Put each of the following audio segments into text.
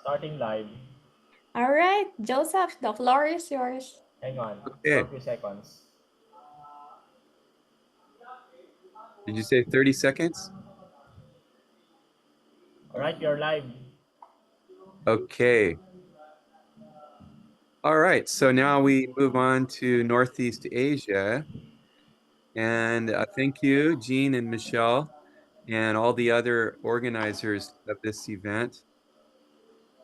Starting live. All right, Joseph, the floor is yours. Hang on. For a Okay. few seconds. Did you say 30 seconds? Alright, you're live. Okay. All right. So now we move on to Northeast Asia. And thank you, Jean and Michelle, and all the other organizers of this event.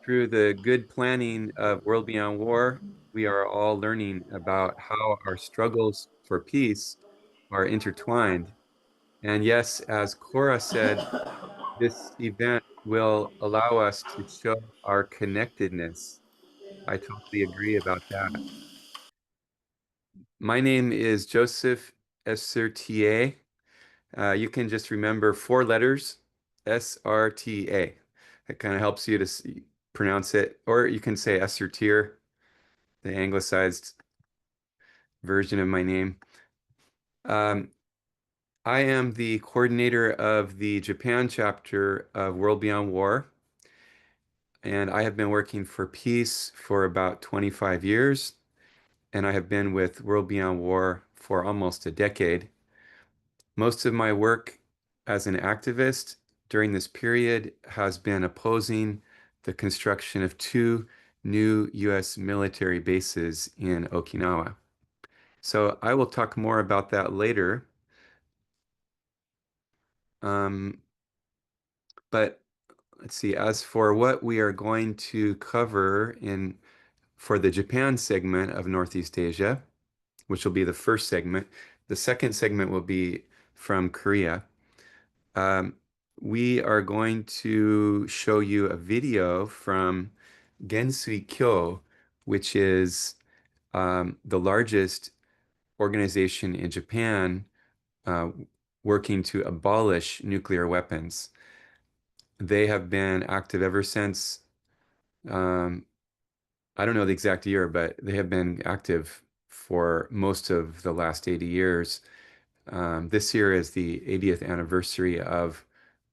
Through the good planning of World Beyond War, we are all learning about how our struggles for peace are intertwined. And yes, as Cora said, this event will allow us to show our connectedness. I totally agree about that. My name is Joseph SRTA. You can just remember four letters, SRTA. It kind of helps you to pronounce it, or you can say SRTIer, the anglicized version of my name. Um, I am the coordinator of the Japan chapter of World Beyond War, and I have been working for peace for about 25 years, and I have been with World Beyond War for almost a decade. Most of my work as an activist during this period has been opposing the construction of two new U.S. military bases in Okinawa. So I will talk more about that later. Um, but let's see, as for what we are going to cover for the Japan segment of Northeast Asia, which will be the first segment, the second segment will be from Korea. Um, we are going to show you a video from Gensui Kyo, which is the largest organization in Japan uh, working to abolish nuclear weapons. They have been active ever since, um, I don't know the exact year, but they have been active for most of the last 80 years. This year is the 80th anniversary of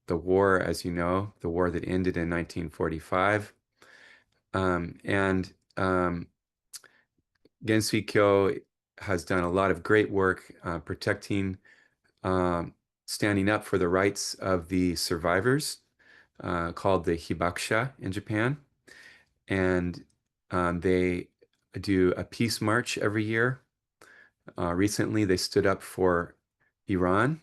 the war, as you know, the war that ended in 1945. And Gensui Kyo has done a lot of great work protecting, um, standing up for the rights of the survivors, called the Hibakusha in Japan. And they do a peace march every year. Recently, they stood up for Iran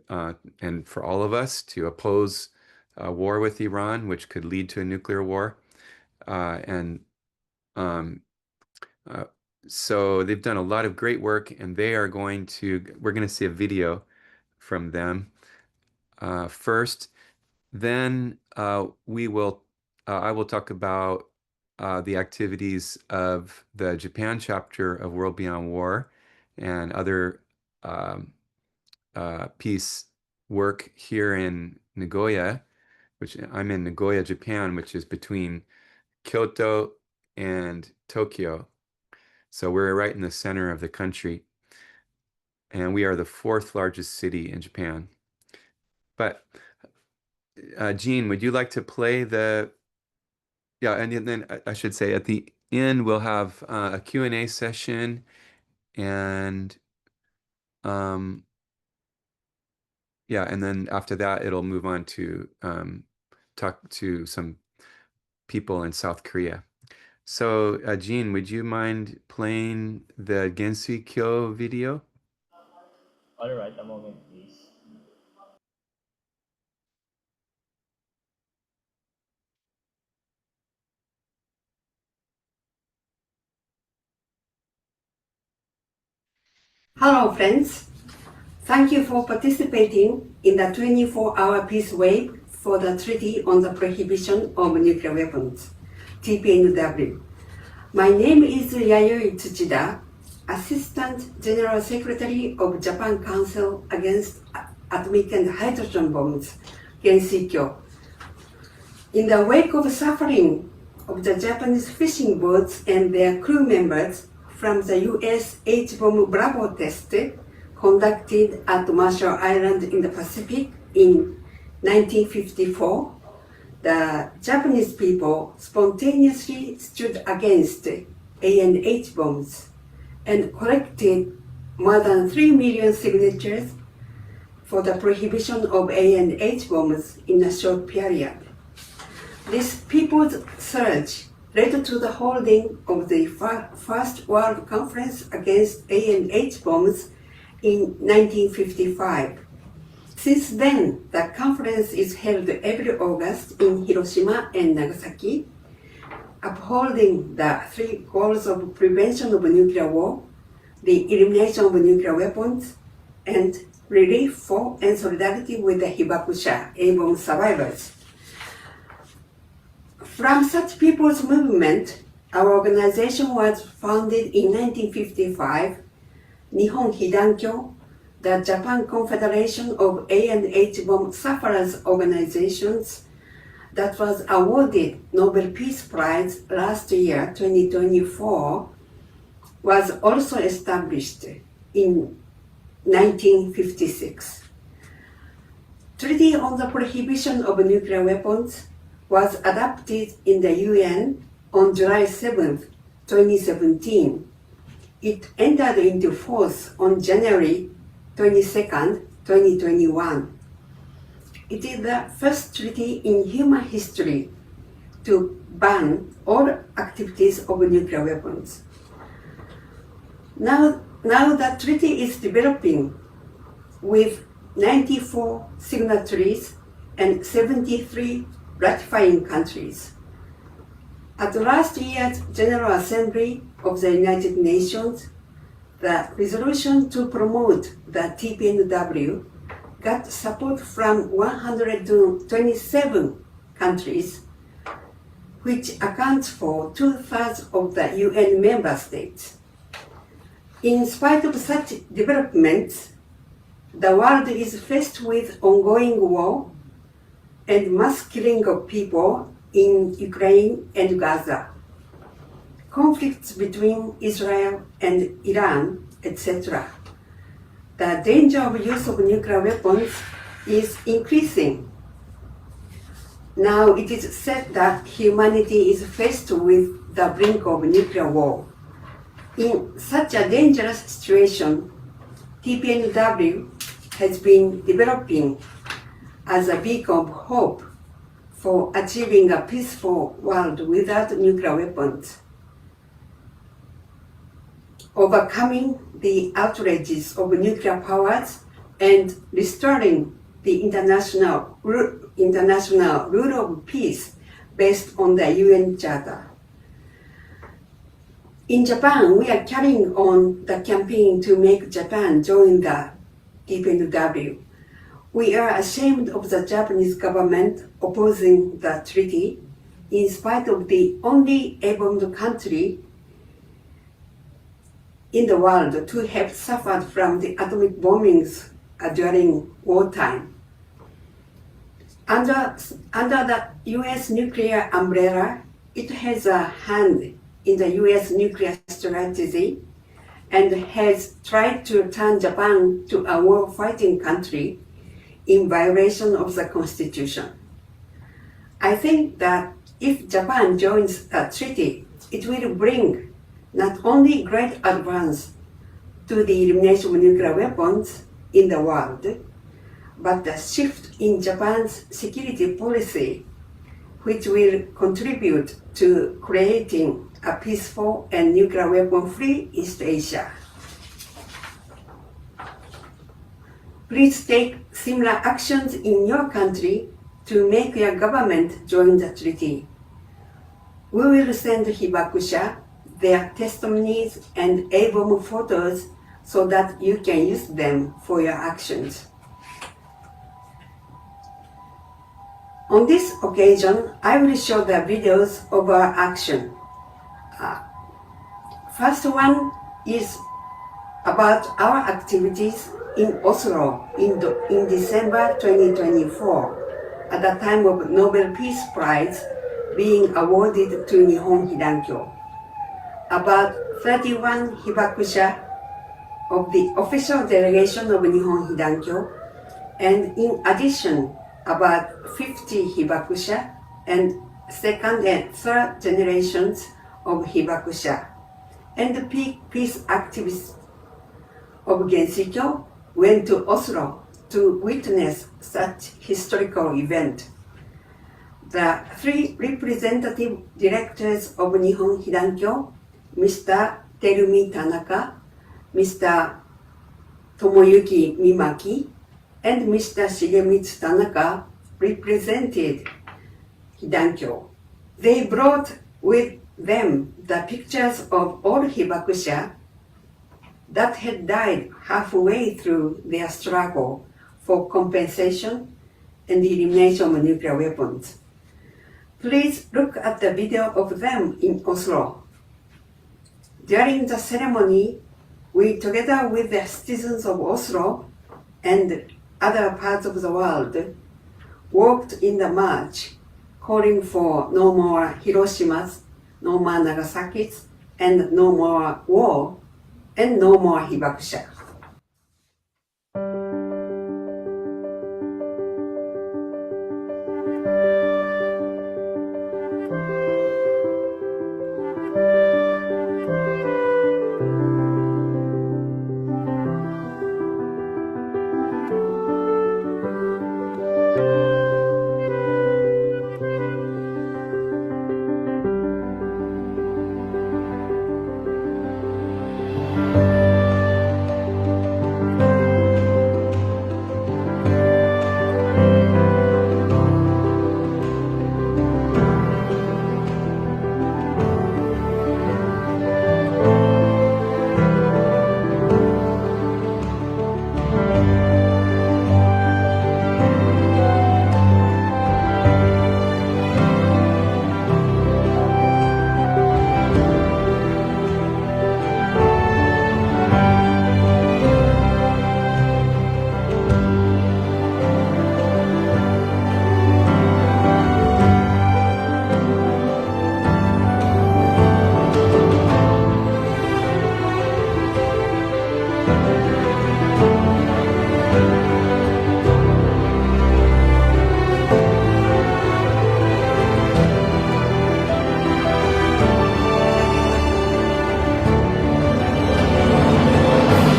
and for all of us to oppose a war with Iran, which could lead to a nuclear war. And um, uh, so they've done a lot of great work, and we're going to see a video from them first. Then I will talk about the activities of the Japan chapter of World Beyond War and other um, peace work here in Nagoya, which I'm in Nagoya, Japan, which is between Kyoto and Tokyo. So we're right in the center of the country, and we are the fourth largest city in Japan. But Jean, would you like to play yeah, and then I should say at the end we'll have a Q&A session and um, yeah, and then after that it'll move on to talk to some people in South Korea. So, Jean, would you mind playing the Gensui Kyo video? Alright, a moment please. Hello, friends. Thank you for participating in the 24-hour peace wave for the Treaty on the Prohibition of Nuclear Weapons, TPNW. My name is Yayoi Tsuchida, Assistant General Secretary of Japan Council Against Atomic and Hydrogen Bombs, Gensei-kyo. In the wake of suffering of the Japanese fishing boats and their crew members from the U.S. H-bomb Bravo test conducted at Marshall Island in the Pacific in 1954, the Japanese people spontaneously stood against ANH bombs and collected more than 3 million signatures for the prohibition of ANH bombs in a short period. This people's surge led to the holding of the First World Conference against ANH bombs in 1955. Since then, the conference is held every August in Hiroshima and Nagasaki, upholding the 3 goals of prevention of nuclear war, the elimination of nuclear weapons, and relief for and solidarity with the Hibakusha A-bomb survivors. From such people's movement, our organization was founded in 1955, Nihon Hidankyo, the Japan Confederation of ANH bomb sufferers organizations, that was awarded Nobel Peace Prize last year, 2024, was also established in 1956. Treaty on the Prohibition of Nuclear Weapons was adopted in the UN on July 7, 2017. It entered into force on January 22, 2021. It is the first treaty in human history to ban all activities of nuclear weapons. Now the treaty is developing with 94 signatories and 73 ratifying countries. At last year's General Assembly of the United Nations, the resolution to promote the TPNW got support from 127 countries, which accounts for 2/3 of the UN member states. In spite of such developments, the world is faced with ongoing war and mass killing of people in Ukraine and Gaza, conflicts between Israel and Iran, etc. The danger of use of nuclear weapons is increasing. Now it is said that humanity is faced with the brink of nuclear war. In such a dangerous situation, TPNW has been developing as a beacon of hope for achieving a peaceful world without nuclear weapons, overcoming the outrages of nuclear powers and restoring the international rule of peace based on the UN Charter. In Japan, we are carrying on the campaign to make Japan join the TPNW. We are ashamed of the Japanese government opposing the treaty, in spite of the only A-bombed country in the world to have suffered from the atomic bombings during wartime. Under the US nuclear umbrella, it has a hand in the US nuclear strategy and has tried to turn Japan to a war-fighting country in violation of the Constitution. I think that if Japan joins the treaty, it will bring not only great advance to the elimination of nuclear weapons in the world, but a shift in Japan's security policy, which will contribute to creating a peaceful and nuclear weapon-free East Asia. Please take similar actions in your country to make your government join the treaty. We will send Hibakusha their testimonies and A-bomb photos so that you can use them for your actions. On this occasion, I will show the videos of our action. First one is about our activities in Oslo in December 2024, at the time of Nobel Peace Prize being awarded to Nihon Hidankyo. About 31 Hibakusha of the official delegation of Nihon Hidankyo, and in addition, about 50 Hibakusha and second and third generations of Hibakusha and the peace activists of Genshikyo went to Oslo to witness such historical event. The three representative directors of Nihon Hidankyo, Mr. Terumi Tanaka, Mr. Tomoyuki Mimaki, and Mr. Shigemitsu Tanaka represented Hidankyo. They brought with them the pictures of all Hibakusha that had died halfway through their struggle for compensation and the elimination of nuclear weapons. Please look at the video of them in Oslo. During the ceremony, we, together with the citizens of Oslo and other parts of the world, walked in the march, calling for no more Hiroshimas, no more Nagasaki's, and no more war, and no more Hibakusha.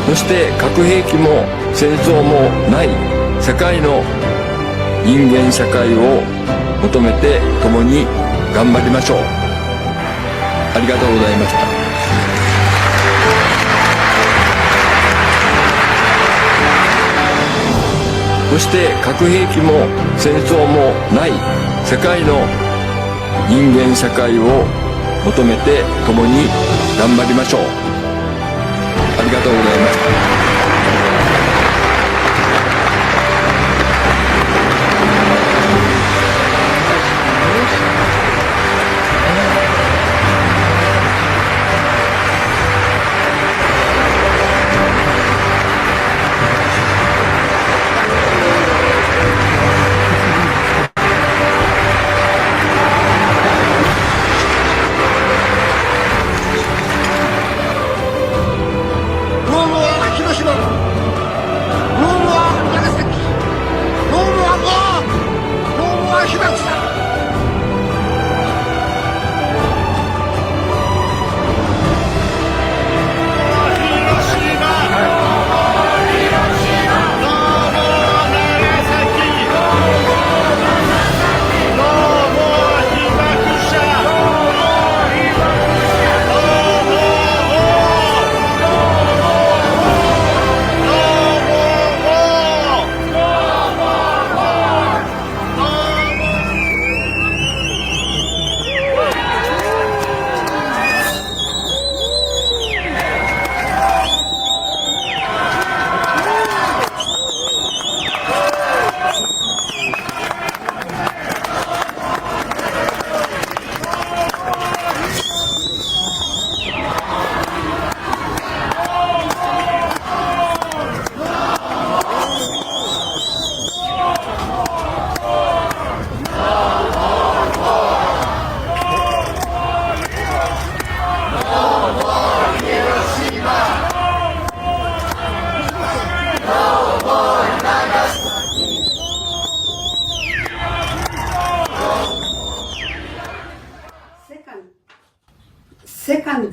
そして核兵器も戦争もない世界の人間社会を求めて共に頑張りましょう。ありがとうございました。そして核兵器も戦争もない世界の人間社会を求めて共に頑張りましょう。ありがとうございました。どうも、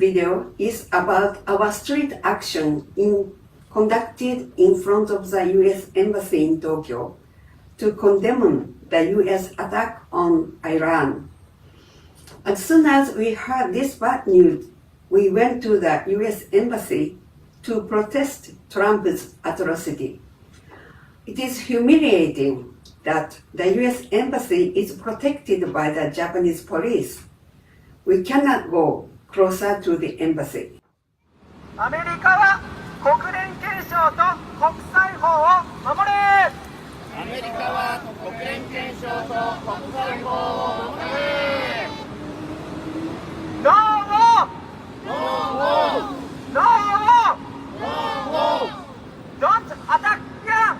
video is about our street action conducted in front of the U.S. Embassy in Tokyo to condemn the U.S. attack on Iran. As soon as we heard this bad news, we went to the U.S. Embassy to protest Trump's atrocity. It is humiliating that the U.S. Embassy is protected by the Japanese police. We cannot go closer to the embassy. アメリカは国連憲章と国際法を守れ。アメリカは国連憲章と国際法を守れ。ノー No! Don't attack Iran!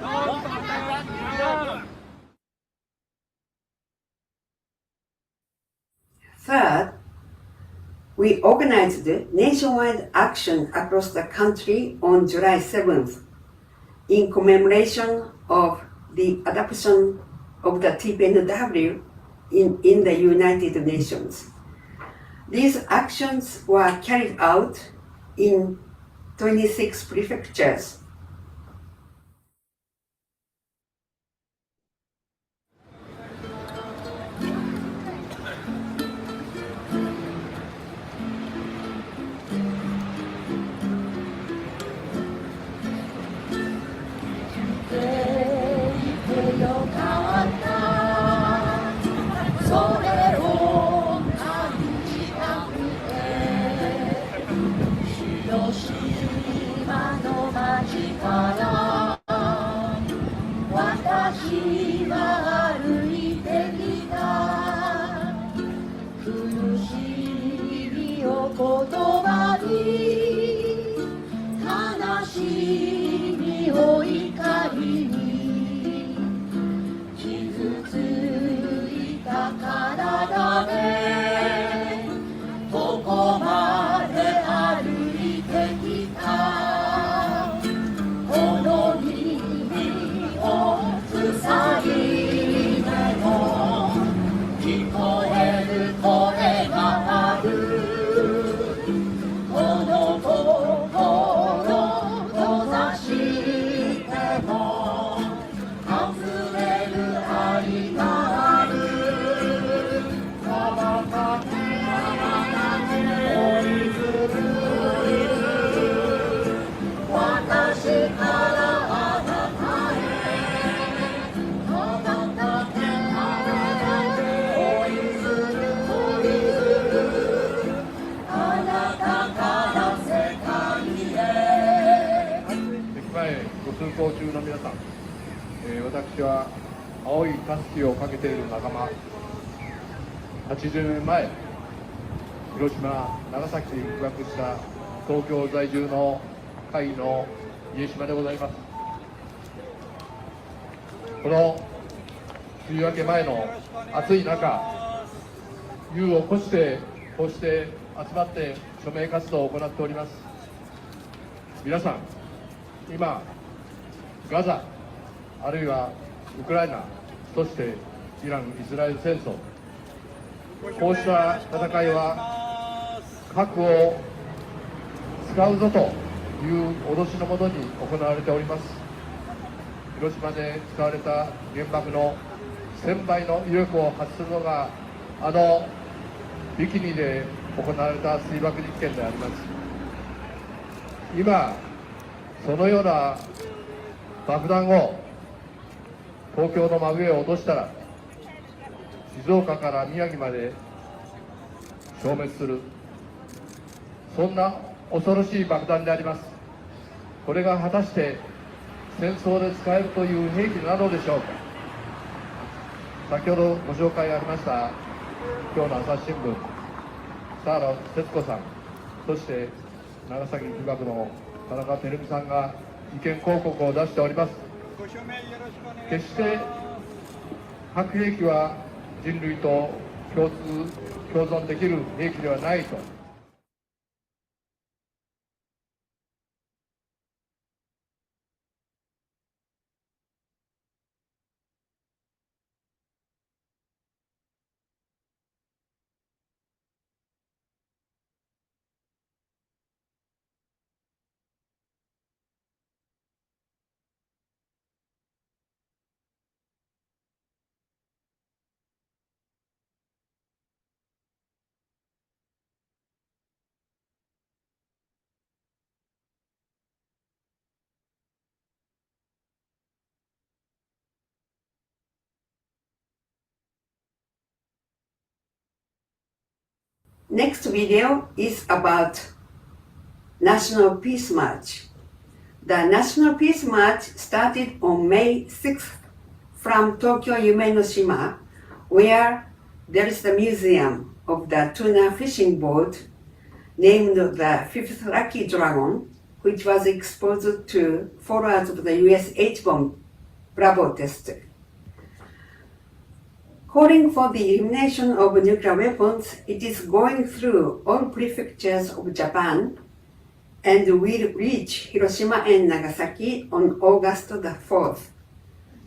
Don't attack Iran! Third, we organized nationwide action across the country on July 7th in commemoration of the adoption of the TPNW in the United Nations. These actions were carried out in 26 prefectures. Next video is about National Peace March. The National Peace March started on May 6th from Tokyo Umenoshima, where there is the museum of the tuna fishing boat named the Fifth Lucky Dragon, which was exposed to followers of the US H-bomb Bravo test. Calling for the elimination of nuclear weapons, it is going through all prefectures of Japan and will reach Hiroshima and Nagasaki on August the 4th.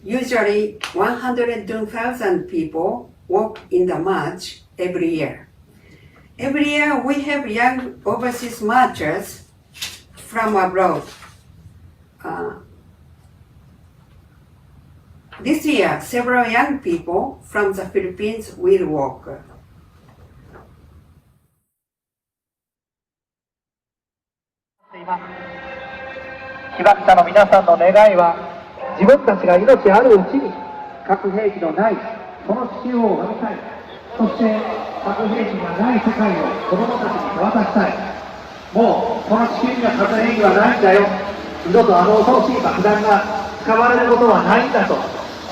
Usually 100,000 people walk in the march every year. Every year we have young overseas marchers from abroad. This year, several young people from the Philippines will walk. 被爆者の皆さんの願いは、自分たちが命あるうちに核兵器のないその地球を守りたい。そして核兵器がない世界を子供たちに手渡したい。もうこの地球には核兵器はないんだよ。二度とあの恐ろしい爆弾が使われることはないんだと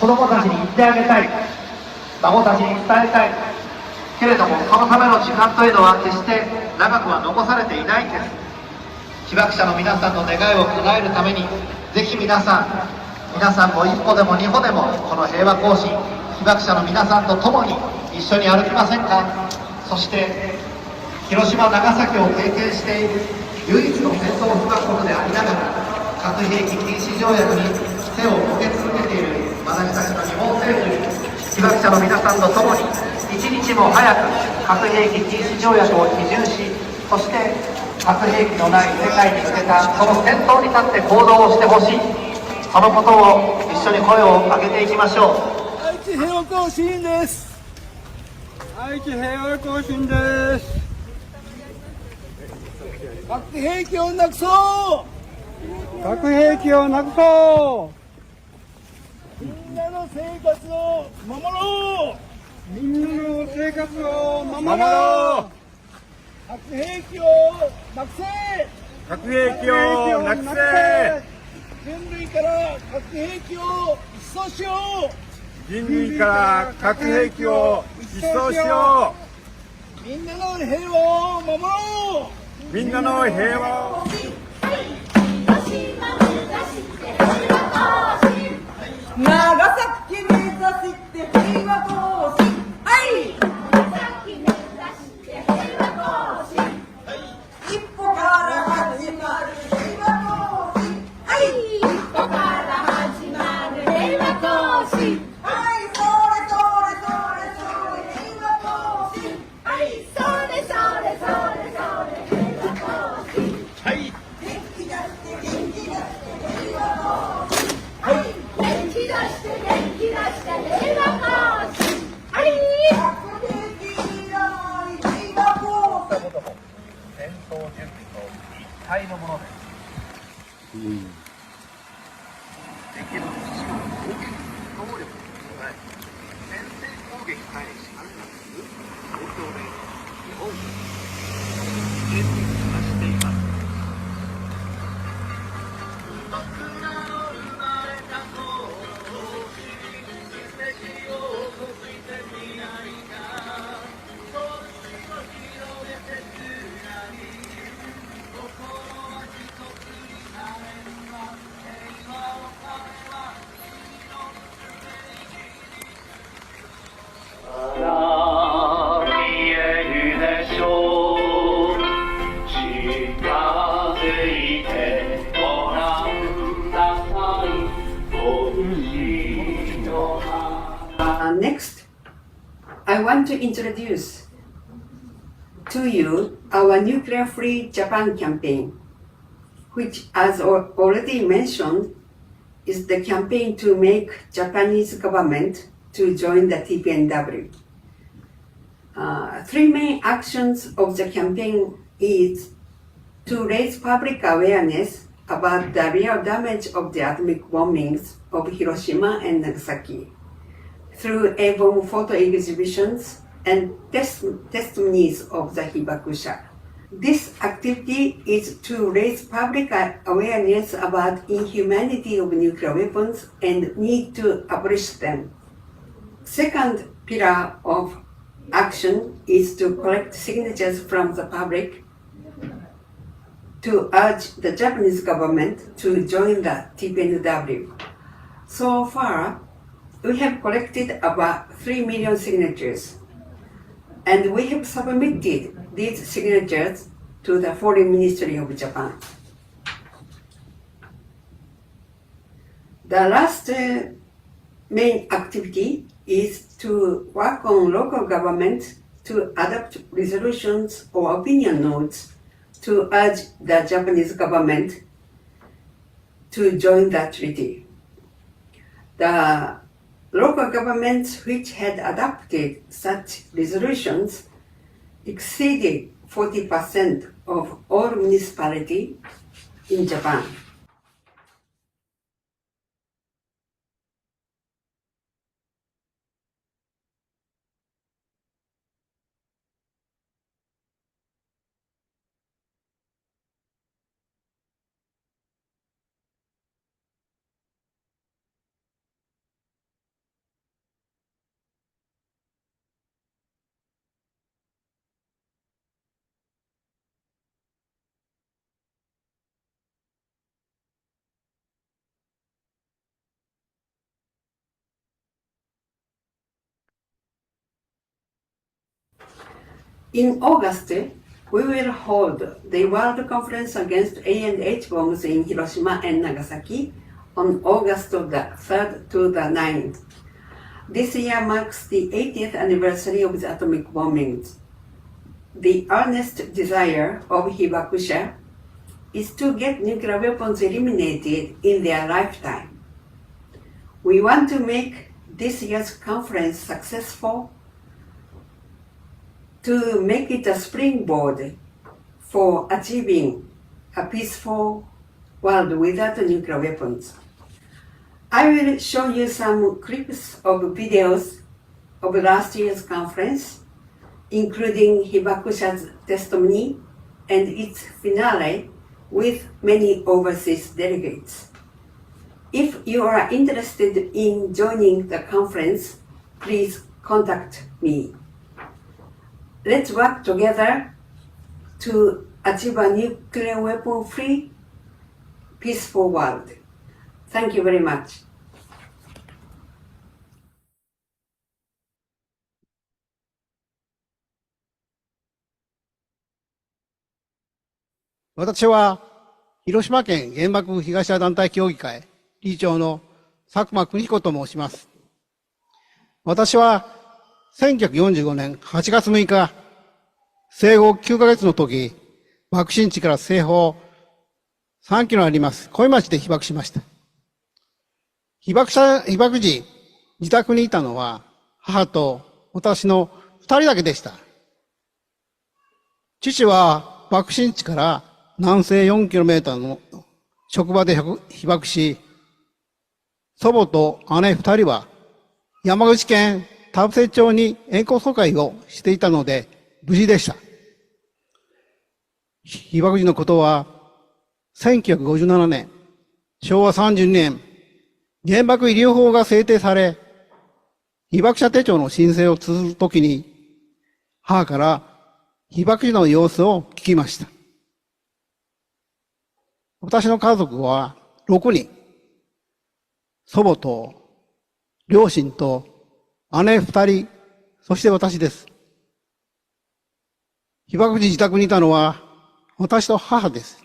子供たちに言ってあげたい。孫たちに伝えたい。けれどもそのための時間というのは決して長くは残されていないんです。被爆者の皆さんの願いを叶えるために、ぜひ皆さんも一歩でも二歩でもこの平和行進、被爆者の皆さんと共に一緒に歩きませんか。そして広島長崎を経験している唯一の戦争被爆国でありながら核兵器禁止条約に手を向け続けている私たちの日本政府に、被爆者の皆さんと共に一日も早く核兵器禁止条約を批准し、そして核兵器のない世界に向けたその先頭に立って行動をしてほしい。そのことを一緒に声を上げていきましょう。愛知平和行進です。愛知平和行進です。核兵器をなくそう。核兵器をなくそう。みんなの生活を守ろう。みんなの生活を守ろう。核兵器をなくせ。核兵器をなくせ。人類から核兵器を一掃しよう。人類から核兵器を一掃しよう。みんなの平和を守ろう。みんなの平和を。長崎目指して平和行進。はい。長崎目指して平和行進。一歩から始まる平和行進。はい。一歩から始まる平和行進。はい。それそれそれそれ平和行進。はい。それそれそれそれ平和行進。はい。元気出して元気出して平和行進。はい。元気出して元気出して平和行進。はい。核兵器いらない平和行進。戦闘準備と一体のものです。できる基地を攻撃能力に備え、先制攻撃開始あるなす東京で日本を準備をしています。Next, I want to introduce to you our nuclear-free Japan campaign, which, as already mentioned, is the campaign to make Japanese government to join the TPNW. Three main actions of the campaign is to raise public awareness about the real damage of the atomic bombings of Hiroshima and Nagasaki through A-bomb photo exhibitions and testimonies of the Hibakusha. This activity is to raise public awareness about inhumanity of nuclear weapons and need to abolish them. Second pillar of action is to collect signatures from the public to urge the Japanese government to join the TPNW. So far, we have collected about 3 million signatures, and we have submitted these signatures to the Foreign Ministry of Japan. The last main activity is to work on local government to adopt resolutions or opinion notes to urge the Japanese government to join the treaty. The local governments which had adopted such resolutions exceeded 40% of all municipalities in Japan. In August, we will hold the World Conference Against A and H Bombs in Hiroshima and Nagasaki on August the 3rd to the 9th. This year marks the 80th anniversary of the atomic bombings. The earnest desire of Hibakusha is to get nuclear weapons eliminated in their lifetime. We want to make this year's conference successful to make it a springboard for achieving a peaceful world without nuclear weapons. I will show you some clips of videos of last year's conference, including Hibakusha's testimony and its finale with many overseas delegates. If you are interested in joining the conference, please contact me. Let's work together to achieve a nuclear weapon-free, peaceful world. Thank you very much. 私は広島県原爆被害者団体協議会理事長の佐久間邦彦と申します。私は1945年8月6日、生後9ヶ月の時、爆心地から西方3キロあります小井町で被爆しました。被爆時、自宅にいたのは母と私の2人だけでした。父は爆心地から南西 4km の職場で被爆し、祖母と姉2人は山口県田布施町に遠行疎開をしていたので無事でした。被爆時のことは1957年、昭和32年、原爆医療法が制定され、被爆者手帳の申請を綴るときに、母から被爆時の様子を聞きました。私の家族は6人、祖母と両親と姉2人、そして私です。被爆時自宅にいたのは私と母です。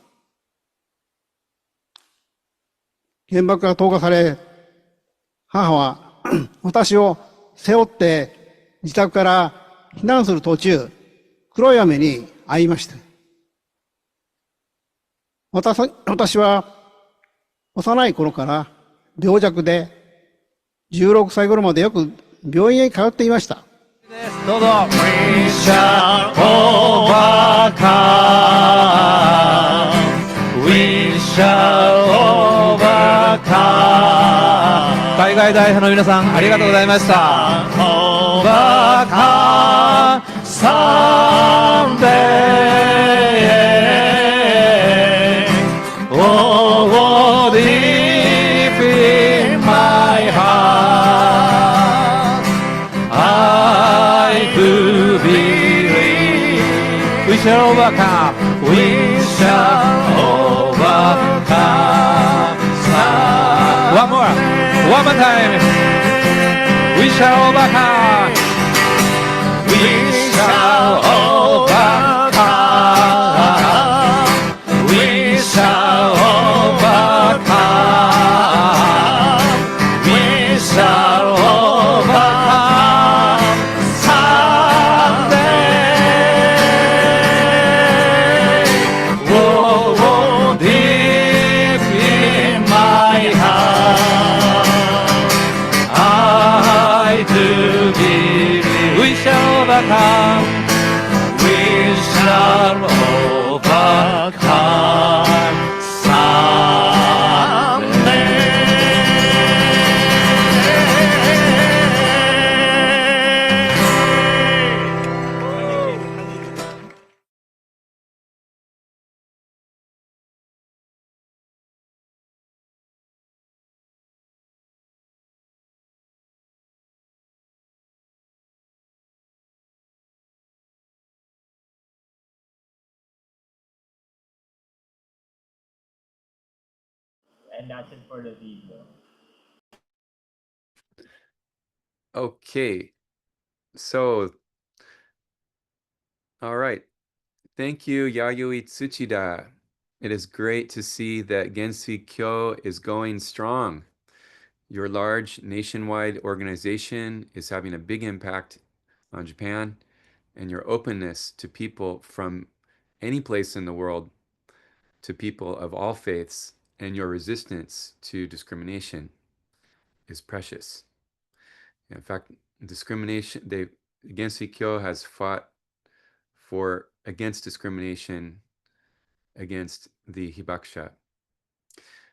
原爆が投下され、母は私を背負って自宅から避難する途中、黒い雨に遭いました。私は幼い頃から病弱で16歳頃までよく病院へ通っていました。どうぞ。We shall overcome. We shall overcome. 海外代表の皆さんありがとうございました。overcome someday. Oh, deep in my heart, I do believe we shall overcome. We shall overcome. One more time. We shall overcome. We shall overcome. We shall overcome. We shall overcome someday. Oh, deep in my heart, I do believe we shall overcome. We shall overcome someday. And that's it for the video. Okay. So, all right. Thank you, Yayoi Tsuchida. It is great to see that Gensui Kyo is going strong. Your large nationwide organization is having a big impact on Japan, and your openness to people from any place in the world, to people of all faiths, and your resistance to discrimination is precious. In fact, discrimination, Gensui Kyo has fought against discrimination against the hibakusha.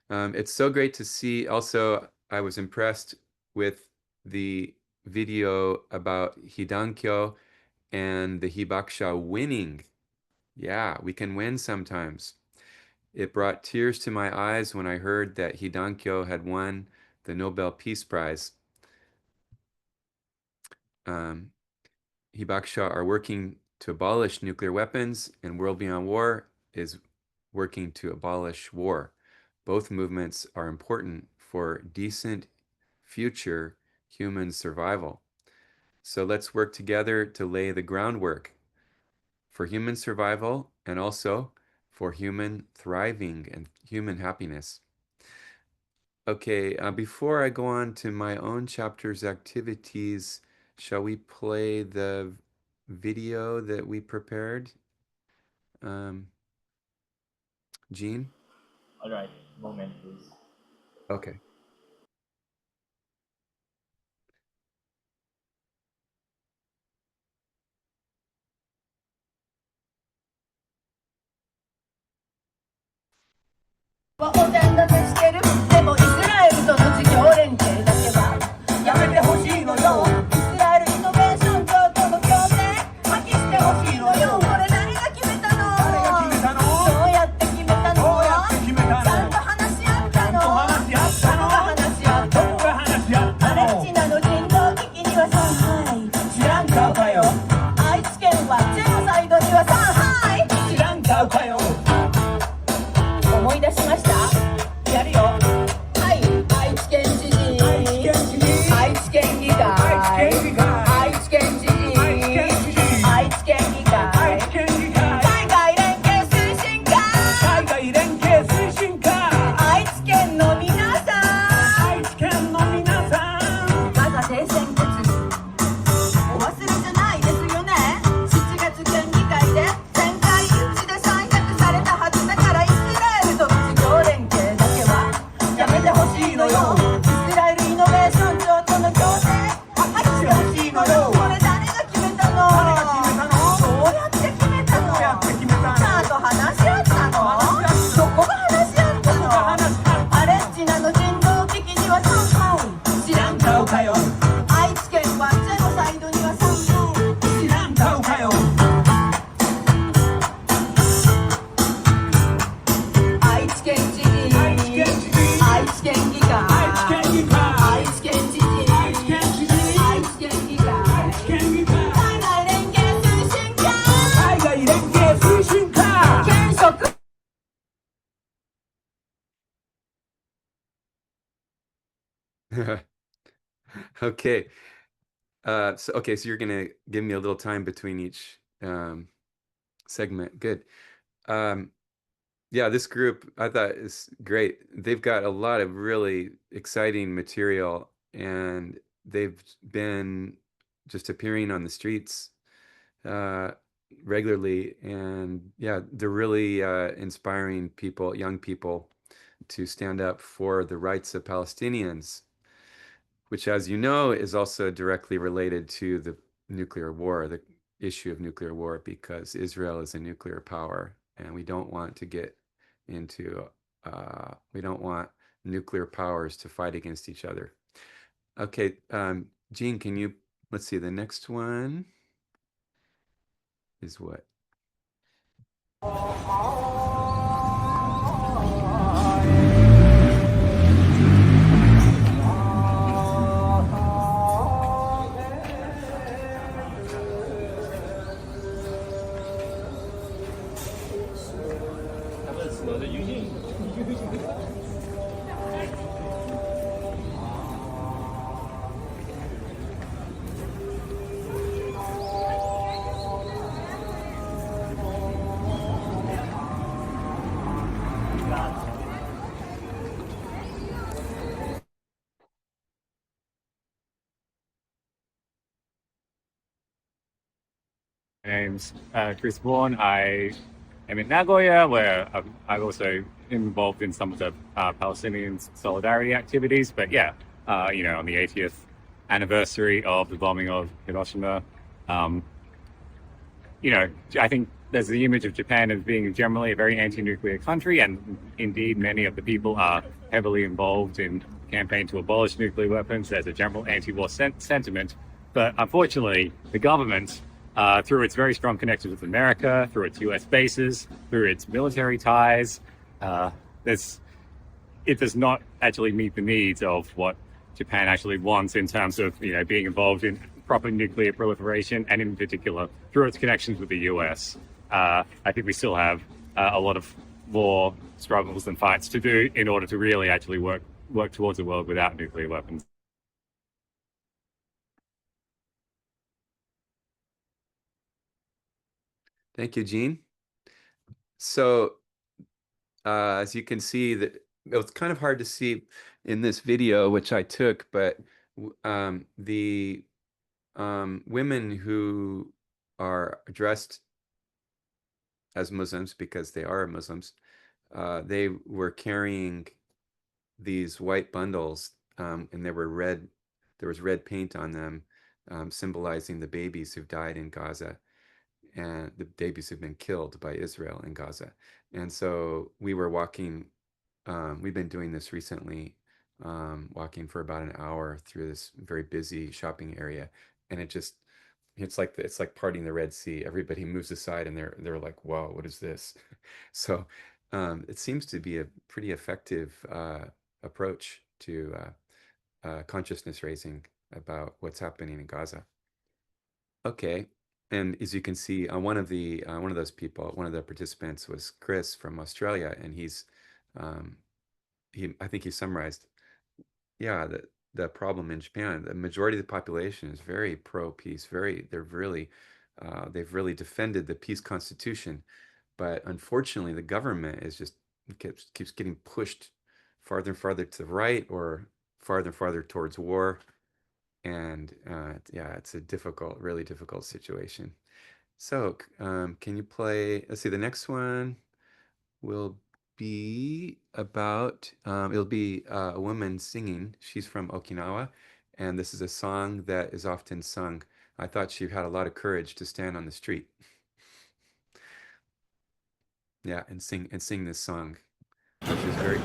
It's so great to see. Also, I was impressed with the video about Hidankyo and the hibakusha winning. Yeah, we can win sometimes. It brought tears to my eyes when I heard that Hidankyo had won the Nobel Peace Prize. Hibakusha are working to abolish nuclear weapons, and World Beyond War is working to abolish war. Both movements are important for decent future human survival. So let's work together to lay the groundwork for human survival and also for human thriving and human happiness. Okay, before I go on to my own chapter's activities, shall we play the video that we prepared? Jean? All right, moment, please. Okay.「お膳立てしてる」「でもイスラエルとの事業連携だけはやめてほしいのよ」「イスラエルイノベーション庁との協定破棄してほしいのよ」「これ何が決めたの？誰が決めたの？どうやって決めたの？ちゃんと話し合ったの？ Okay. So you're gonna give me a little time between each segment. Good. Yeah, this group I thought is great. They've got a lot of really exciting material, and they've been just appearing on the streets regularly. And yeah, they're really inspiring people, young people, to stand up for the rights of Palestinians, which, as you know, is also directly related to the nuclear war, the issue of nuclear war, because Israel is a nuclear power, and we don't want to get into, we don't want nuclear powers to fight against each other. Okay, Jean, let's see, the next one is what? My name's Chris Bourne. I am in Nagoya, where I'm also involved in some of the Palestinian solidarity activities. But yeah, on the 80th anniversary of the bombing of Hiroshima, I think there's the image of Japan as being generally a very anti-nuclear country, and indeed many of the people are heavily involved in the campaign to abolish nuclear weapons. There's a general anti-war sentiment, but unfortunately, the government, through its very strong connections with America, through its U.S. bases, through its military ties, it does not actually meet the needs of what Japan actually wants in terms of being involved in proper nuclear proliferation, and in particular through its connections with the U.S. I think we still have a lot of more struggles and fights to do in order to really actually work towards a world without nuclear weapons. Thank you, Jean. So, as you can see, that it was kind of hard to see in this video, which I took, but the women who are dressed as Muslims, because they are Muslims, they were carrying these white bundles, and there was red paint on them, symbolizing the babies who've died in Gaza, and the babies who've been killed by Israel in Gaza. And so we were walking, we've been doing this recently, walking for about an hour through this very busy shopping area, and it's like parting the Red Sea. Everybody moves aside, and they're like, "Wow, what is this?" So it seems to be a pretty effective approach to consciousness raising about what's happening in Gaza. Okay, and as you can see, one of those people, one of the participants was Chris from Australia, and I think he summarized, yeah, the problem in Japan. The majority of the population is very pro-peace. They've really defended the peace constitution, but unfortunately, the government keeps getting pushed farther and farther to the right, or farther and farther towards war. And yeah, it's a really difficult situation. So can you play, let's see, the next one will be about, it'll be a woman singing. She's from Okinawa, and this is a song that is often sung. I thought she had a lot of courage to stand on the street. Yeah, and sing this song, which is very...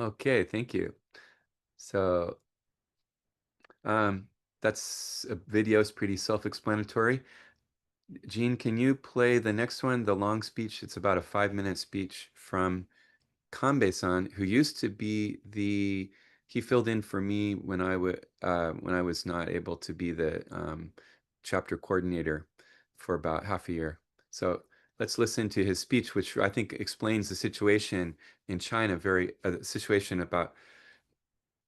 Okay, thank you. So that's a video is pretty self-explanatory. Jean, can you play the next one, the long speech? It's about a 5-minute speech from Kanbei-san, who used to be he filled in for me when I was not able to be the chapter coordinator for about half a year. So let's listen to his speech, which I think explains the situation in China, a situation about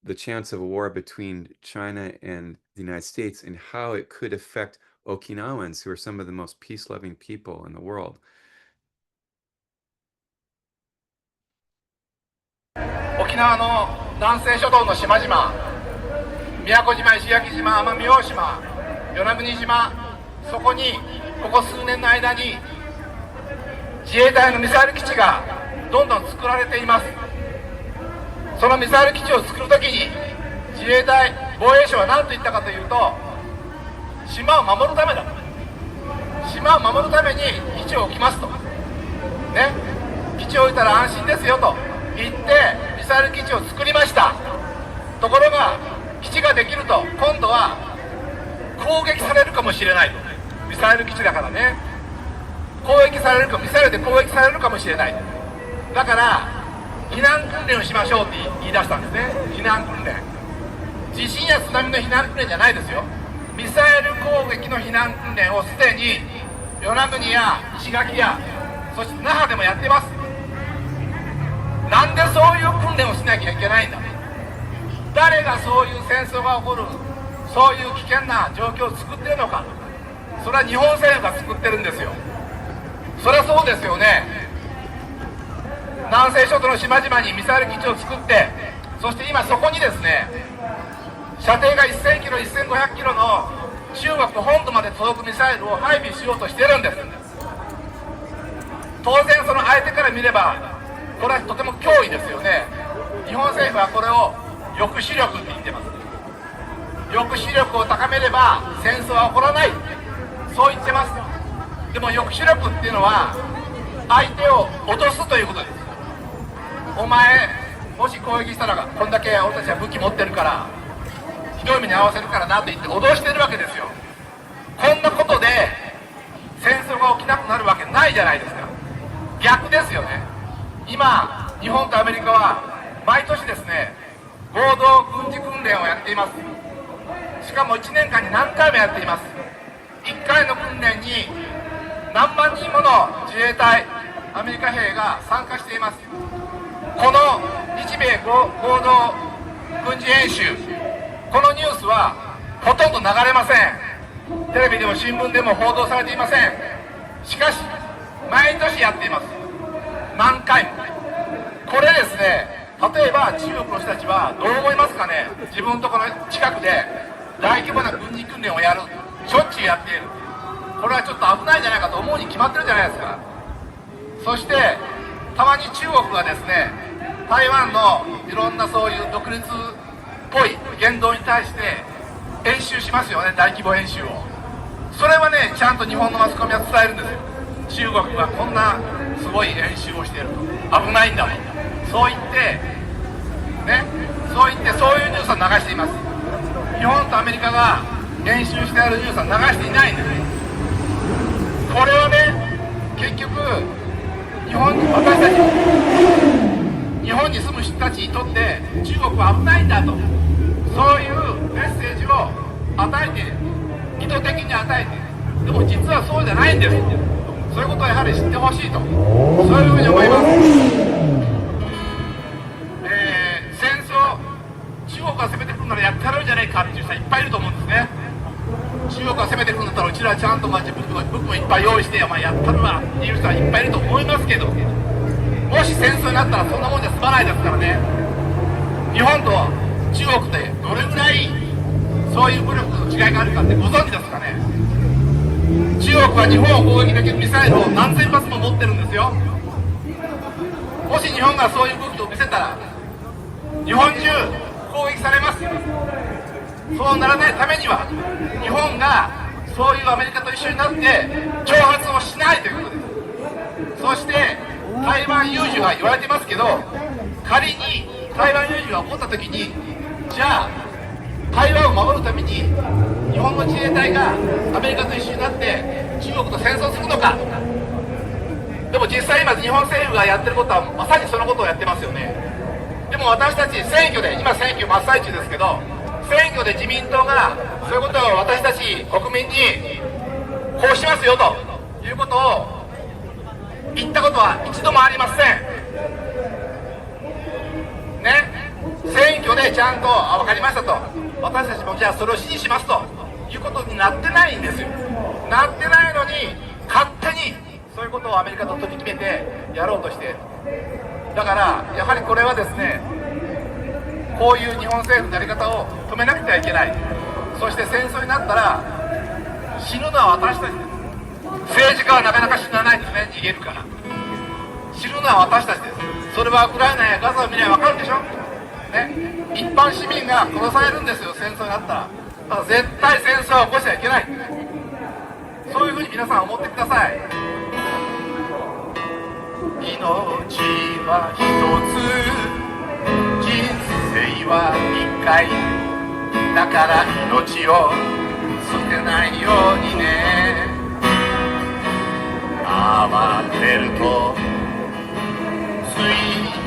the chance of a war between China and the United States and how it could affect Okinawans, who are some of the most peace-loving people in the world. 沖縄の南西諸島の島々、宮古島、石垣島、奄美大島、与那国島、そこにここ数年の間に自衛隊のミサイル基地がどんどん作られています。そのミサイル基地を作るときに自衛隊、防衛省は何と言ったかというと、島を守るためだと、島を守るために基地を置きますと、ね、基地を置いたら安心ですよと言ってミサイル基地を作りました。ところが基地ができると今度は攻撃されるかもしれないと、ミサイル基地だからね、攻撃されるか、ミサイルで攻撃されるかもしれない。だから避難訓練をしましょうって言い出したんですね。避難訓練、地震や津波の避難訓練じゃないですよ。ミサイル攻撃の避難訓練をすでに与那国や石垣やそして那覇でもやっています。なんでそういう訓練をしなきゃいけないんだ。誰がそういう戦争が起こる、そういう危険な状況を作ってるのか。それは日本政府が作ってるんですよ。そりゃそうですよね。南西諸島の島々にミサイル基地を作って、そして今そこにですね、射程が1000キロ、1500キロの中国本土まで届くミサイルを配備しようとしてるんです。当然その相手から見ればこれはとても脅威ですよね。日本政府はこれを抑止力って言ってます。抑止力を高めれば戦争は起こらない、そう言ってます。でも抑止力っていうのは相手を脅すということです。お前もし攻撃したらこんだけ俺たちは武器持ってるからひどい目に遭わせるからなと言って脅してるわけですよ。こんなことで戦争が起きなくなるわけないじゃないですか。逆ですよね。今日本とアメリカは毎年ですね、合同軍事訓練をやっています。しかも1年間に何回もやっています。1回の訓練に何万人もの自衛隊、アメリカ兵が参加しています。この日米合同軍事演習、このニュースはほとんど流れません。テレビでも新聞でも報道されていません。しかし毎年やっています。何回も。これですね、例えば中国の人たちはどう思いますかね。自分のところの近くで大規模な軍事訓練をやる、しょっちゅうやっている。これはちょっと危ないんじゃないかと思うに決まってるじゃないですか。そしてたまに中国がですね、台湾のいろんなそういう独立っぽい言動に対して演習しますよね、大規模演習を。それはね、ちゃんと日本のマスコミは伝えるんですよ。中国がこんなすごい演習をしていると、危ないんだと、そう言ってね、そういうニュースを流しています。日本とアメリカが演習してあるニュースは流していないんです。これはね、結局日本、私たち日本に住む人たちにとって中国は危ないんだと、そういうメッセージを与えて、意図的に与えて、でも実はそうじゃないんです。そういうことをやはり知ってほしいと、そういうふうに思います。戦争、中国が攻めてくるならやってやるんじゃないかっていう人はいっぱいいると思うんですね。中国が攻めてくるんだったらうちらはちゃんと武器もいっぱい用意してやったるわっていう人はいっぱいいると思いますけど、もし戦争になったらそんなもんじゃ済まないですからね。日本と中国でどれぐらいそういう武力の違いがあるかってご存知ですかね。中国は日本を攻撃できるミサイルを何千発も持ってるんですよ。もし日本がそういう武器を見せたら日本中攻撃されます。そうならないためには日本がそういうアメリカと一緒になって挑発をしないということです。そして台湾有事は言われてますけど、仮に台湾有事が起こった時に、じゃあ台湾を守るために日本の自衛隊がアメリカと一緒になって中国と戦争するのか。でも実際今日本政府がやってることはまさにそのことをやってますよね。でも私たち選挙で、今選挙真っ最中ですけど、選挙で自民党がそういうことを私たち国民にこうしますよということを言ったことは一度もありませんね。選挙でちゃんと分かりましたと、私たちもじゃあそれを支持しますということになってないんですよ。なってないのに勝手にそういうことをアメリカと取り決めてやろうとして、だからやはりこれはですね、こういう日本政府のやり方を止めなくてはいけない。そして戦争になったら死ぬのは私たちです。政治家はなかなか死なないですね、逃げるから。死ぬのは私たちです。それはウクライナやガザを見れば分かるでしょ、ね、一般市民が殺されるんですよ、戦争になったら。だから絶対戦争は起こしちゃいけない、そういうふうに皆さん思ってください。命は一つ、人生は一回だから、命を捨てないようにね。慌てるとつい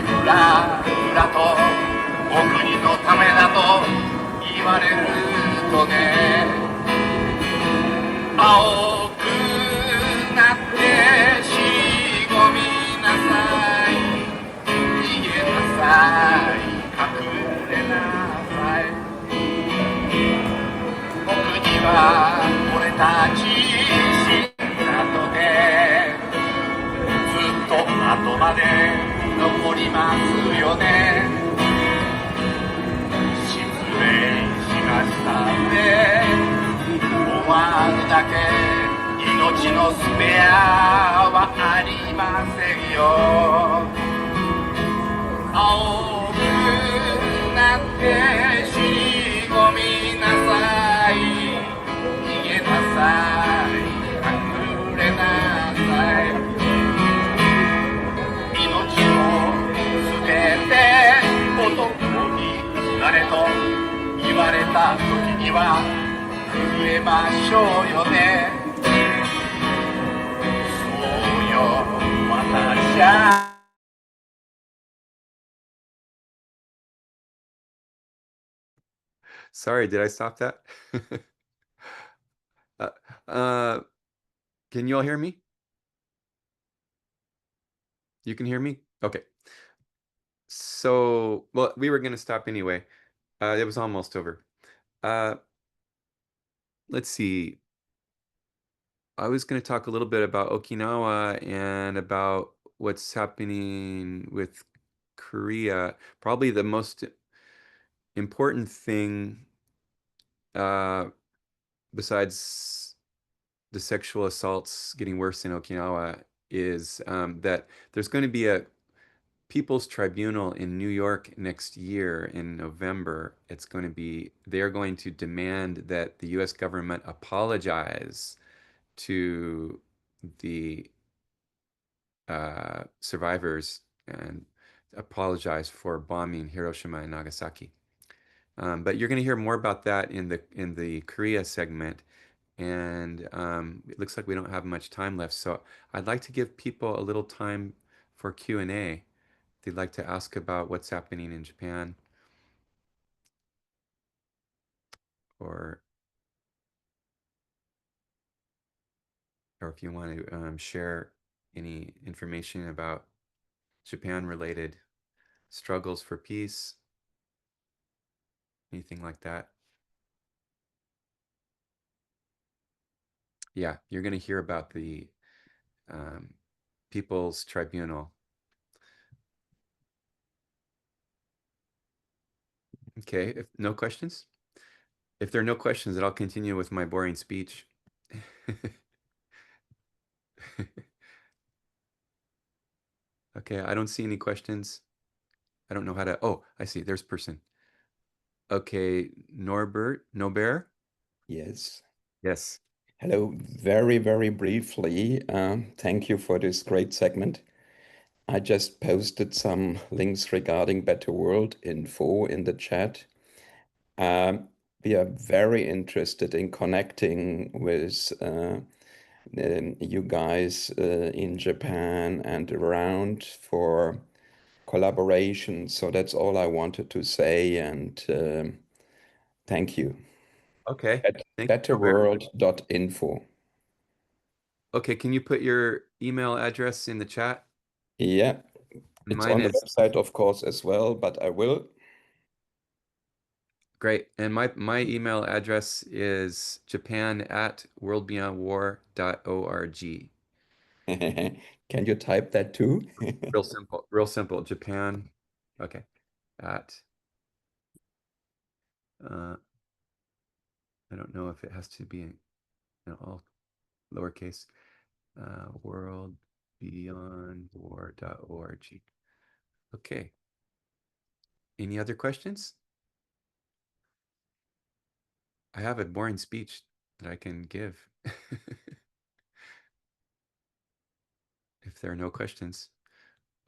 ふらふらとお国のためだと言われるとね、青くなってしごみなさい、逃げなさい、隠れなさい。僕には俺たち死んだとね、ずっと後まで残りますよね。失礼しましたって終わるだけ、命のスペアはありませんよ。青くなってしごみなさい、逃げなさい、隠れなさい。命を捨てて男になれと言われた時には震えましょうよね。そうよ、私はSorry, did I stop that? uh, uh, can you all hear me? You can hear me? Okay. So, well, we were going to stop anyway. It was almost over. Let's see. I was going to talk a little bit about Okinawa and about what's happening with Korea. Probably the most important thing, besides the sexual assaults getting worse in Okinawa, is that there's going to be a People's Tribunal in New York next year in November. They're going to demand that the US government apologize to the survivors and apologize for bombing Hiroshima and Nagasaki. But you're going to hear more about that in the Korea segment. And it looks like we don't have much time left, so I'd like to give people a little time for Q&A. they'd like to ask about what's happening in Japan, or if you want to share any information about Japan-related struggles for peace, anything like that. Yeah, you're going to hear about the People's Tribunal. Okay, if no questions? If there are no questions, then I'll continue with my boring speech. Okay, I don't see any questions. I don't know how to, oh, I see, there's a person. Okay, Norbert? Yes. Yes. Hello. Very, very briefly, thank you for this great segment. I just posted some links regarding Better World info in the chat. We are very interested in connecting with you guys in Japan and around for collaboration. So that's all I wanted to say, and thank you. Okay. Thank you, Norbert. Betterworld.info. Okay, can you put your email address in the chat? Yeah, it's Mine on the is website, of course, as well, but I will. great. And my email address is japan@worldbeyondwar.org. Can you type that too? Real simple. Japan. Okay. At I don't know if it has to be in all lowercase. WorldBeyondWar.org. Okay. Any other questions? I have a boring speech that I can give. If there are no questions.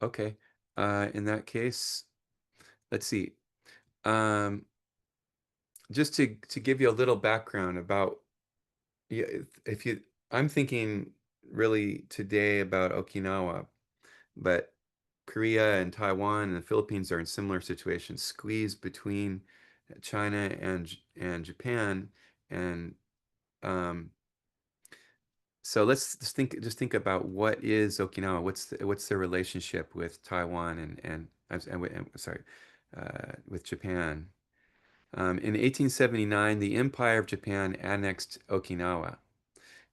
Okay. In that case, let's see. Just to give you a little background about, yeah, if you, I'm thinking really today about Okinawa, but Korea and Taiwan and the Philippines are in similar situations, squeezed between China and Japan, and so let's just think about what is Okinawa. What's their relationship with Taiwan and sorry, with Japan. In 1879, the Empire of Japan annexed Okinawa.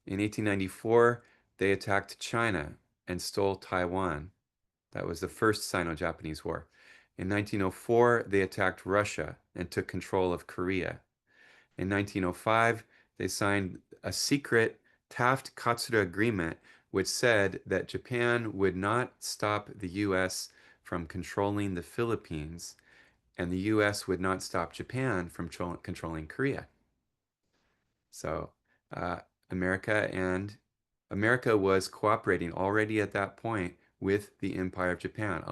In 1894, they attacked China and stole Taiwan. That was the first Sino-Japanese War. In 1904, they attacked Russia and took control of Korea. In 1905, they signed a secret Taft-Katsura Agreement, which said that Japan would not stop the U.S. from controlling the Philippines, and the U.S. would not stop Japan from controlling Korea. So uh, America was cooperating already at that point with the Empire of Japan.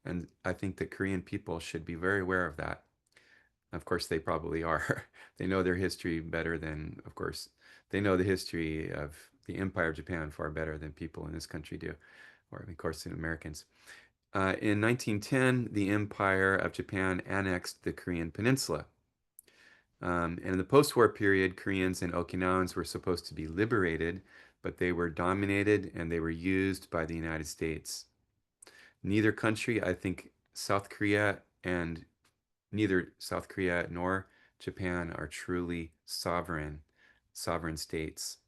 And I think the Korean people should be very aware of that. Of course, they probably are. They know their history better than, of course, they know the history of the Empire of Japan far better than people in this country do, or of course, the Americans. In 1910, the Empire of Japan annexed the Korean Peninsula. And in the post-war period, Koreans and Okinawans were supposed to be liberated, but they were dominated and they were used by the United States. Neither country, I think neither South Korea nor Japan are truly sovereign states,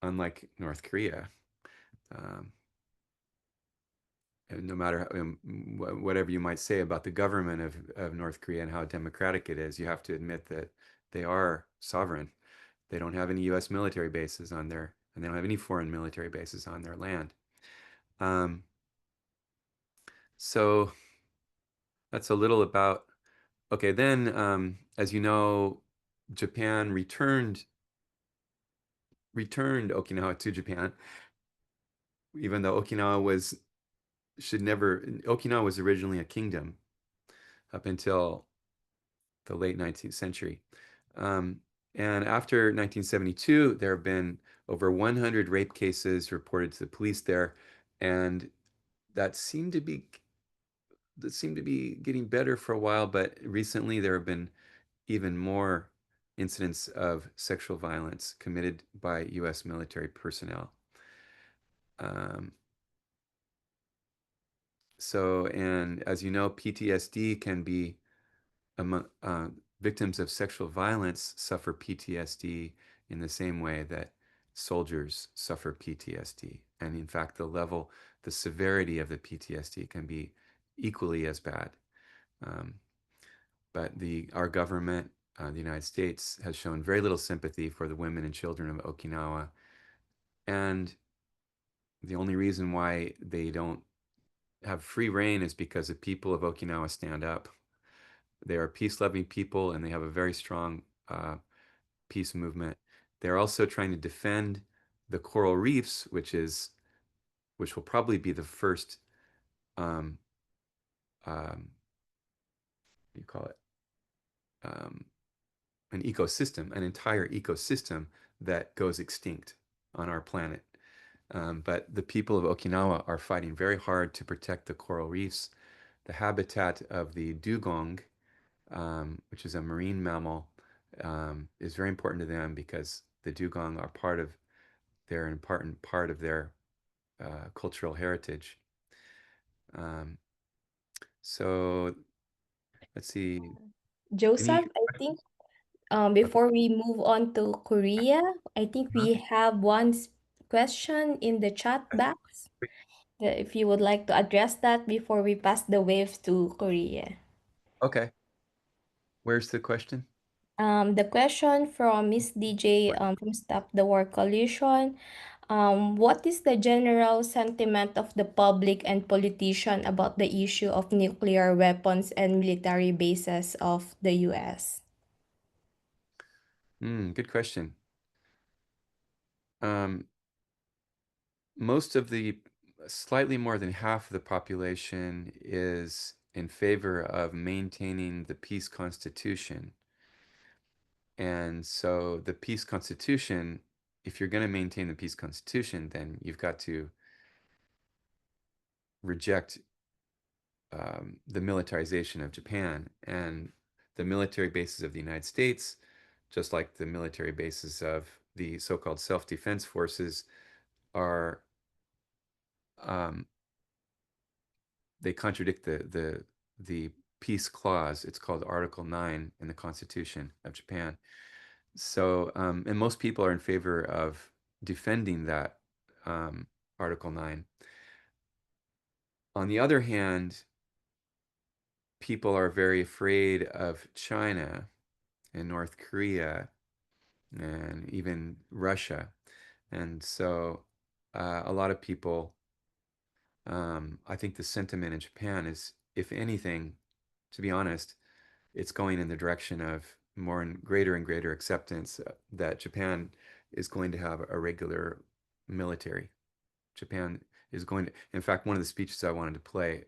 unlike North Korea. No matter whatever you might say about the government of North Korea and how democratic it is, you have to admit that they are sovereign. They don't have any U.S. military bases on their, and they don't have any foreign military bases on their land. So that's a little about, okay, then, as you know, Japan returned Okinawa to Japan, even though Okinawa was originally a kingdom up until the late 19th century. And after 1972, there have been over 100 rape cases reported to the police there, and that seemed to be that seemed to be getting better for a while, but recently there have been even more incidents of sexual violence committed by U.S. military personnel. And as you know, PTSD can be among victims of sexual violence suffer PTSD in the same way that soldiers suffer PTSD. And in fact, the severity of the PTSD can be equally as bad. But our government, the United States, has shown very little sympathy for the women and children of Okinawa. And the only reason why they don't have free reign is because the people of Okinawa stand up. They are peace-loving people, and they have a very strong peace movement. They're also trying to defend the coral reefs, which will probably be the first, what do you call it? An ecosystem, an entire ecosystem that goes extinct on our planet. But the people of Okinawa are fighting very hard to protect the coral reefs. The habitat of the dugong, which is a marine mammal, is very important to them because the dugong are they're an important part of their cultural heritage. So let's see. Joseph, I think before we move on to Korea, I think we have one question in the chat box. If you would like to address that before we pass the wave to Korea. Okay. Where's the question? The question from Miss DJ from Stop the War Coalition. What is the general sentiment of the public and politician about the issue of nuclear weapons and military bases of the US? Good question. Most of slightly more than half of the population is in favor of maintaining the peace constitution. And so the peace constitution, if you're going to maintain the peace constitution, then you've got to reject the militarization of Japan and the military bases of the United States, just like the military bases of the so-called self-defense forces are they contradict the peace clause. It's called Article 9 in the Constitution of Japan. So, and most people are in favor of defending that Article 9. On the other hand, people are very afraid of China and North Korea and even Russia. And so a lot of people, I think the sentiment in Japan is, if anything, to be honest, it's going in the direction of more and greater acceptance that Japan is going to have a regular military. Japan is going to, in fact, one of the speeches I wanted to play,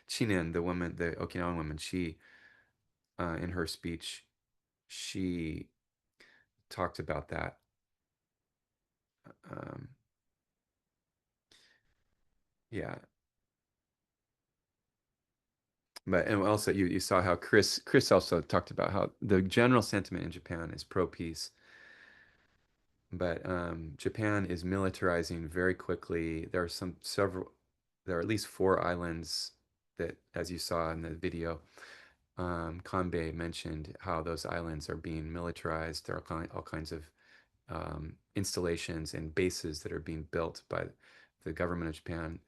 Chinen, the woman, the Okinawan woman, she, in her speech, she talked about that. Yeah. But and also you saw how Chris also talked about how the general sentiment in Japan is pro-peace. But Japan is militarizing very quickly. There are at least 4 islands that, as you saw in the video, Kanbei mentioned how those islands are being militarized. There are all kinds of installations and bases that are being built by the government of Japan.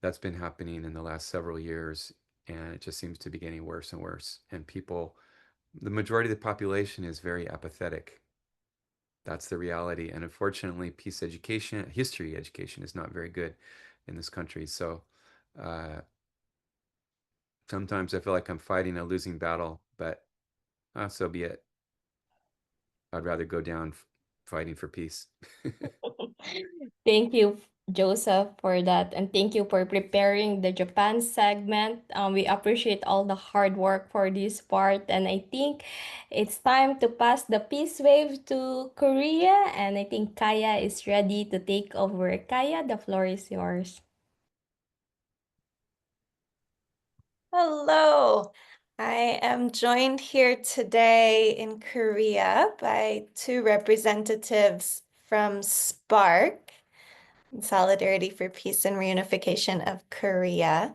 That's been happening in the last several years, and it just seems to be getting worse and worse. And the majority of the population is very apathetic. That's the reality. And unfortunately, history education is not very good in this country. So sometimes I feel like I'm fighting a losing battle, but so be it. I'd rather go down fighting for peace. Thank you, Joseph, for that. And thank you for preparing the Japan segment. We appreciate all the hard work for this part. And I think it's time to pass the peace wave to Korea. And I think Kaya is ready to take over. Kaya, the floor is yours. Hello. I am joined here today in Korea by two representatives from SPARC, Solidarity for Peace and Reunification of Korea.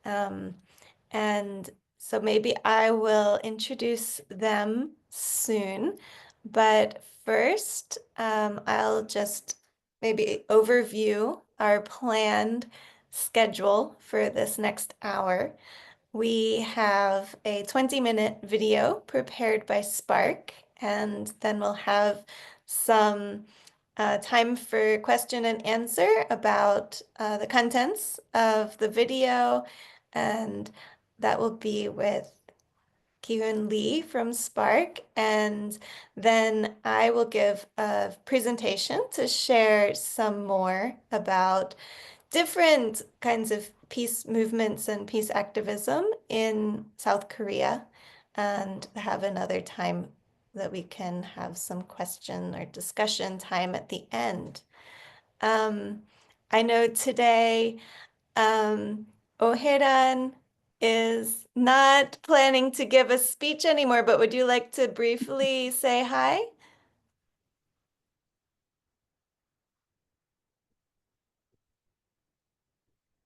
And so maybe I will introduce them soon. But first, I'll just maybe overview our planned schedule for this next hour. We have a 20-minute video prepared by Spark, and then we'll have some time for question and answer about the contents of the video, and that will be with Ki-hoon Lee from Spark, and then I will give a presentation to share some more about different kinds of peace movements and peace activism in South Korea, and have another time that we can have some question or discussion time at the end. I know today Oheran is not planning to give a speech anymore, but would you like to briefly say hi?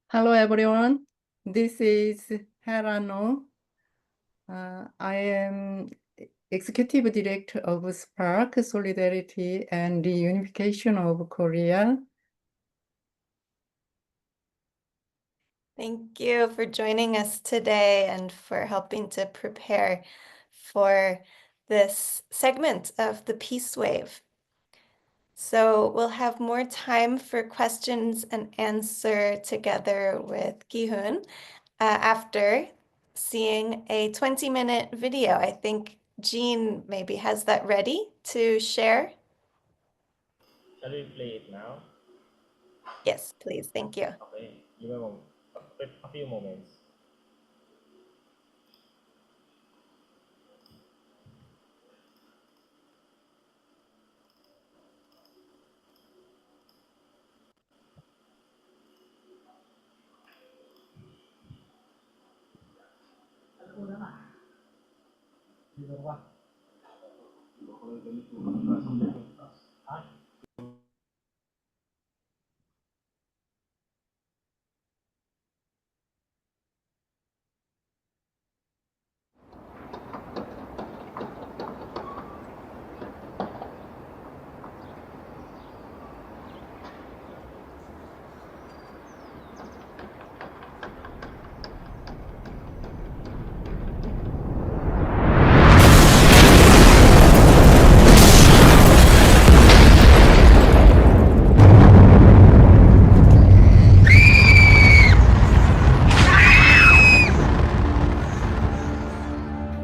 Hello, everyone. This is Herano. I am Executive Director of SPARC, Solidarity and Reunification of Korea. Thank you for joining us today and for helping to prepare for this segment of the Peace Wave. So we'll have more time for questions and answer together with Ki-hoon after seeing a 20-minute video. I think Jean maybe has that ready to share. Shall we play it now? Yes, please. Thank you. Okay, give a moment. A few moments.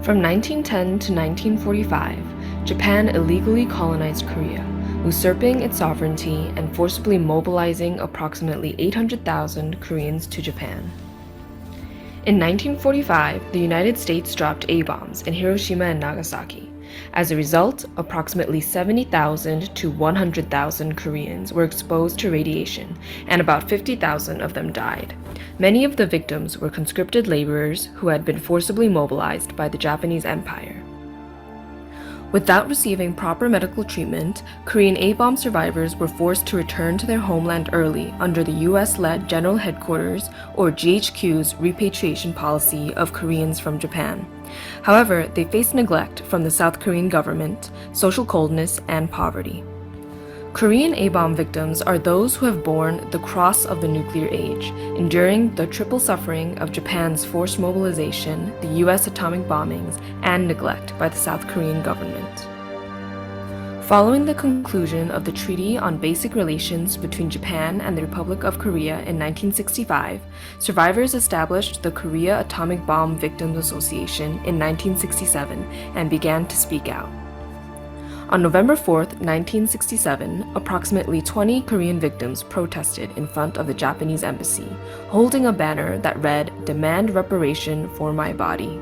From 1910 to 1945, Japan illegally colonized Korea, usurping its sovereignty and forcibly mobilizing approximately 800,000 Koreans to Japan. In 1945, the United States dropped A-bombs in Hiroshima and Nagasaki. As a result, approximately 70,000 to 100,000 Koreans were exposed to radiation, and about 50,000 of them died. Many of the victims were conscripted laborers who had been forcibly mobilized by the Japanese Empire. Without receiving proper medical treatment, Korean A-bomb survivors were forced to return to their homeland early under the US-led General Headquarters or GHQ's repatriation policy of Koreans from Japan. However, they faced neglect from the South Korean government, social coldness, and poverty. Korean A-bomb victims are those who have borne the cross of the nuclear age, enduring the triple suffering of Japan's forced mobilization, the US atomic bombings, and neglect by the South Korean government. Following the conclusion of the Treaty on Basic Relations between Japan and the Republic of Korea in 1965, survivors established the Korea Atomic Bomb Victims Association in 1967 and began to speak out. On November 4, 1967, approximately 20 Korean victims protested in front of the Japanese embassy, holding a banner that read, "Demand reparation for my body."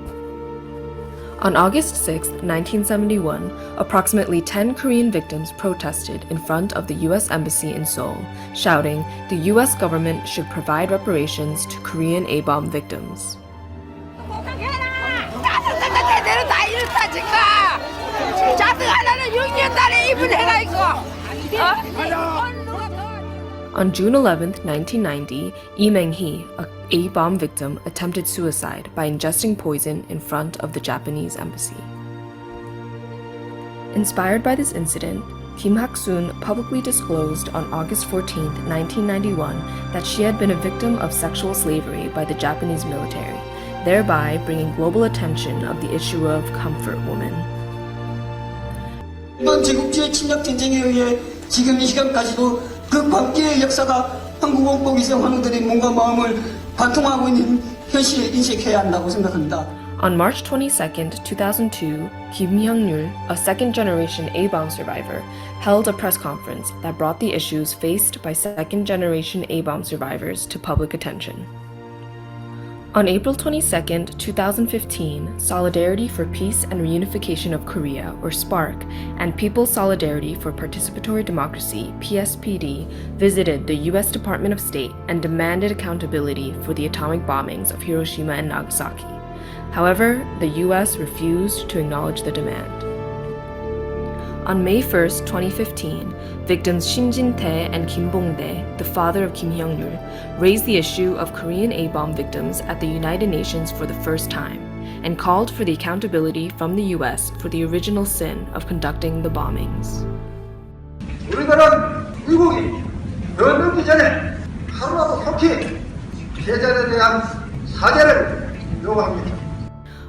On August 6, 1971, approximately 10 Korean victims protested in front of the US Embassy in Seoul, shouting the US government should provide reparations to Korean A-bomb victims. 해라 이거. On June 11, 1990, Lee Meng-hee, a A-bomb victim, attempted suicide by ingesting poison in front of the Japanese embassy. Inspired by this incident, Kim Hak-soon publicly disclosed on August 14, 1991, that she had been a victim of sexual slavery by the Japanese military, thereby bringing global attention of the issue of comfort woman. 이번 제국주의 침략 전쟁에 의해 지금 이 시간까지도 그 광기의 역사가 한국 원복 이생 환우들의 몸과 마음을 관통하고 있는 현실에 인식해야 한다고 생각합니다. On March 22, 2002, Kim Hyung-nul, a second-generation A-bomb survivor, held a press conference that brought the issues faced by second-generation A-bomb survivors to public attention. On April 22, 2015, Solidarity for Peace and Reunification of Korea, or SPARC, and People's Solidarity for Participatory Democracy, PSPD, visited the U.S. Department of State and demanded accountability for the atomic bombings of Hiroshima and Nagasaki. However, the U.S. refused to acknowledge the demand. On May 1, 2015, victims Shin Jin-tae and Kim Bong-dae, the father of Kim Hyung-nul, raised the issue of Korean A-bomb victims at the United Nations for the first time and called for the accountability from the U.S. for the original sin of conducting the bombings. 우리나라는 미국이 변하기 전에 하루라도 속히 피해자에 대한 사죄를 요구합니다.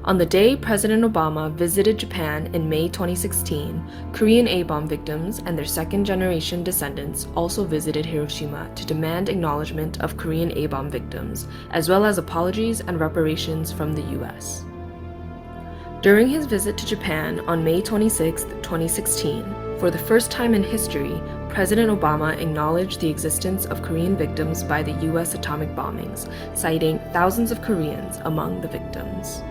On the day President Obama visited Japan in May 2016, Korean A-bomb victims and their second-generation descendants also visited Hiroshima to demand acknowledgement of Korean A-bomb victims, as well as apologies and reparations from the U.S. During his visit to Japan on May 26, 2016, for the first time in history, President Obama acknowledged the existence of Korean victims by the U.S. atomic bombings, citing thousands of Koreans among the victims.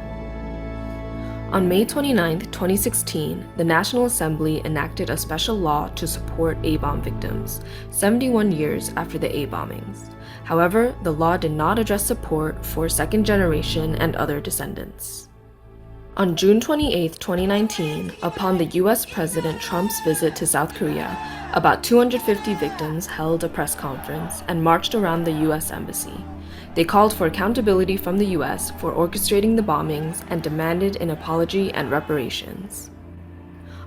On May 29, 2016, the National Assembly enacted a special law to support A-bomb victims, 71 years after the A-bombings. However, the law did not address support for second generation and other descendants. On June 28, 2019, upon the US President Trump's visit to South Korea, about 250 victims held a press conference and marched around the US Embassy. They called for accountability from the US for orchestrating the bombings and demanded an apology and reparations.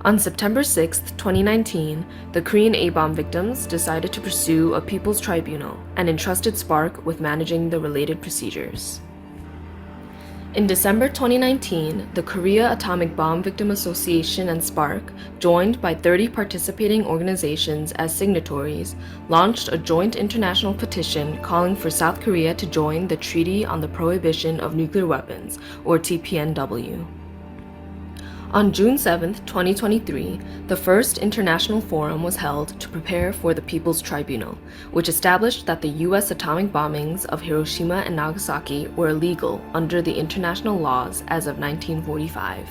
On September 6, 2019, the Korean A-bomb victims decided to pursue a people's tribunal and entrusted SPARC with managing the related procedures. In December 2019, the Korea Atomic Bomb Victim Association and SPARC, joined by 30 participating organizations as signatories, launched a joint international petition calling for South Korea to join the Treaty on the Prohibition of Nuclear Weapons, or TPNW. On June 7, 2023, the first international forum was held to prepare for the People's Tribunal, which established that the U.S. atomic bombings of Hiroshima and Nagasaki were illegal under the international laws as of 1945.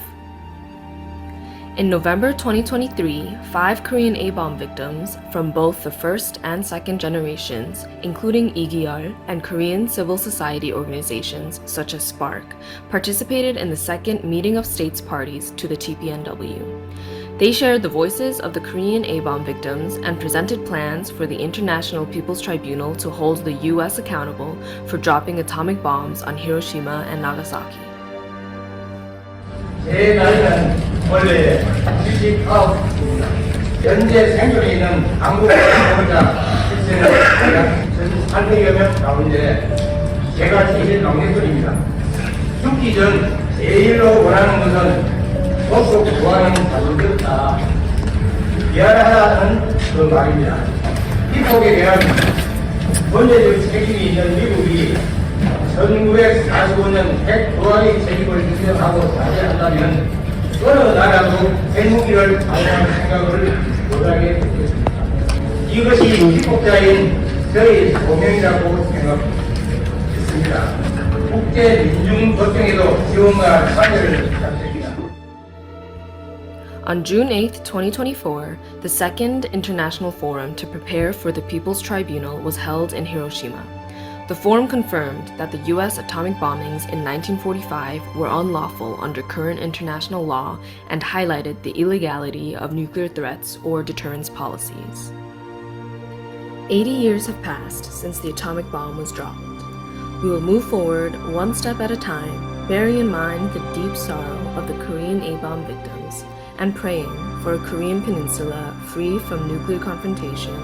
In November 2023, 5 Korean A-bomb victims from both the first and second generations, including Lee and Korean civil society organizations such as SPARC, participated in the second Meeting of States Parties to the TPNW. They shared the voices of the Korean A-bomb victims and presented plans for the International People's Tribunal to hold the U.S. accountable for dropping atomic bombs on Hiroshima and Nagasaki. 제 나이는 원래 79입니다. 현재 생존에 있는 한국 생존자 실세는 약 1,800여 명 가운데 제가 제일 막내들입니다. 죽기 전 제일로 원하는 것은 소속 좋아하는 가족들 다 미안하다는 그 말입니다. 피폭에 대한 본질적 책임이 있는 미국이 1945년 핵 조항의 책임을 인정하고 사죄한다면 어느 나라도 핵무기를 발사할 생각을 못하게 되겠습니다. 이것이 피폭자인 저희 소명이라고 생각했습니다. 국제 민중 법정에도 지원과 참여를 부탁드립니다. On June 8, 2024, the second International Forum to prepare for the People's Tribunal was held in Hiroshima. The The forum confirmed that the US atomic bombings in 1945 were unlawful under current international law and highlighted the illegality of nuclear threats or deterrence policies. 80 years have passed since the atomic bomb was dropped. We will move forward one step at a time, bearing in mind the deep sorrow of the Korean A-bomb victims and praying for a Korean peninsula free from nuclear confrontation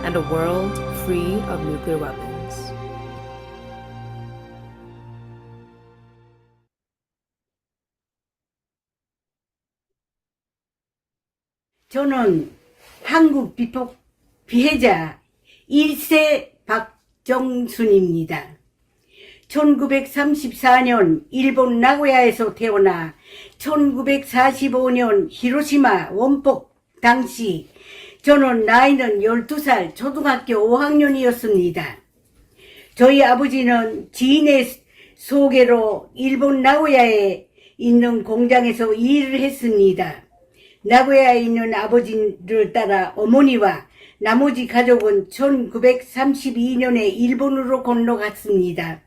and a world free of nuclear weapons. 저는 한국 비폭 피해자 1세 박정순입니다. 1934년 일본 나고야에서 태어나 1945년 히로시마 원폭 당시 저는 나이는 12살 초등학교 5학년이었습니다. 저희 아버지는 지인의 소개로 일본 나고야에 있는 공장에서 일을 했습니다. 나고야에 있는 아버지를 따라 어머니와 나머지 가족은 1932년에 일본으로 건너갔습니다.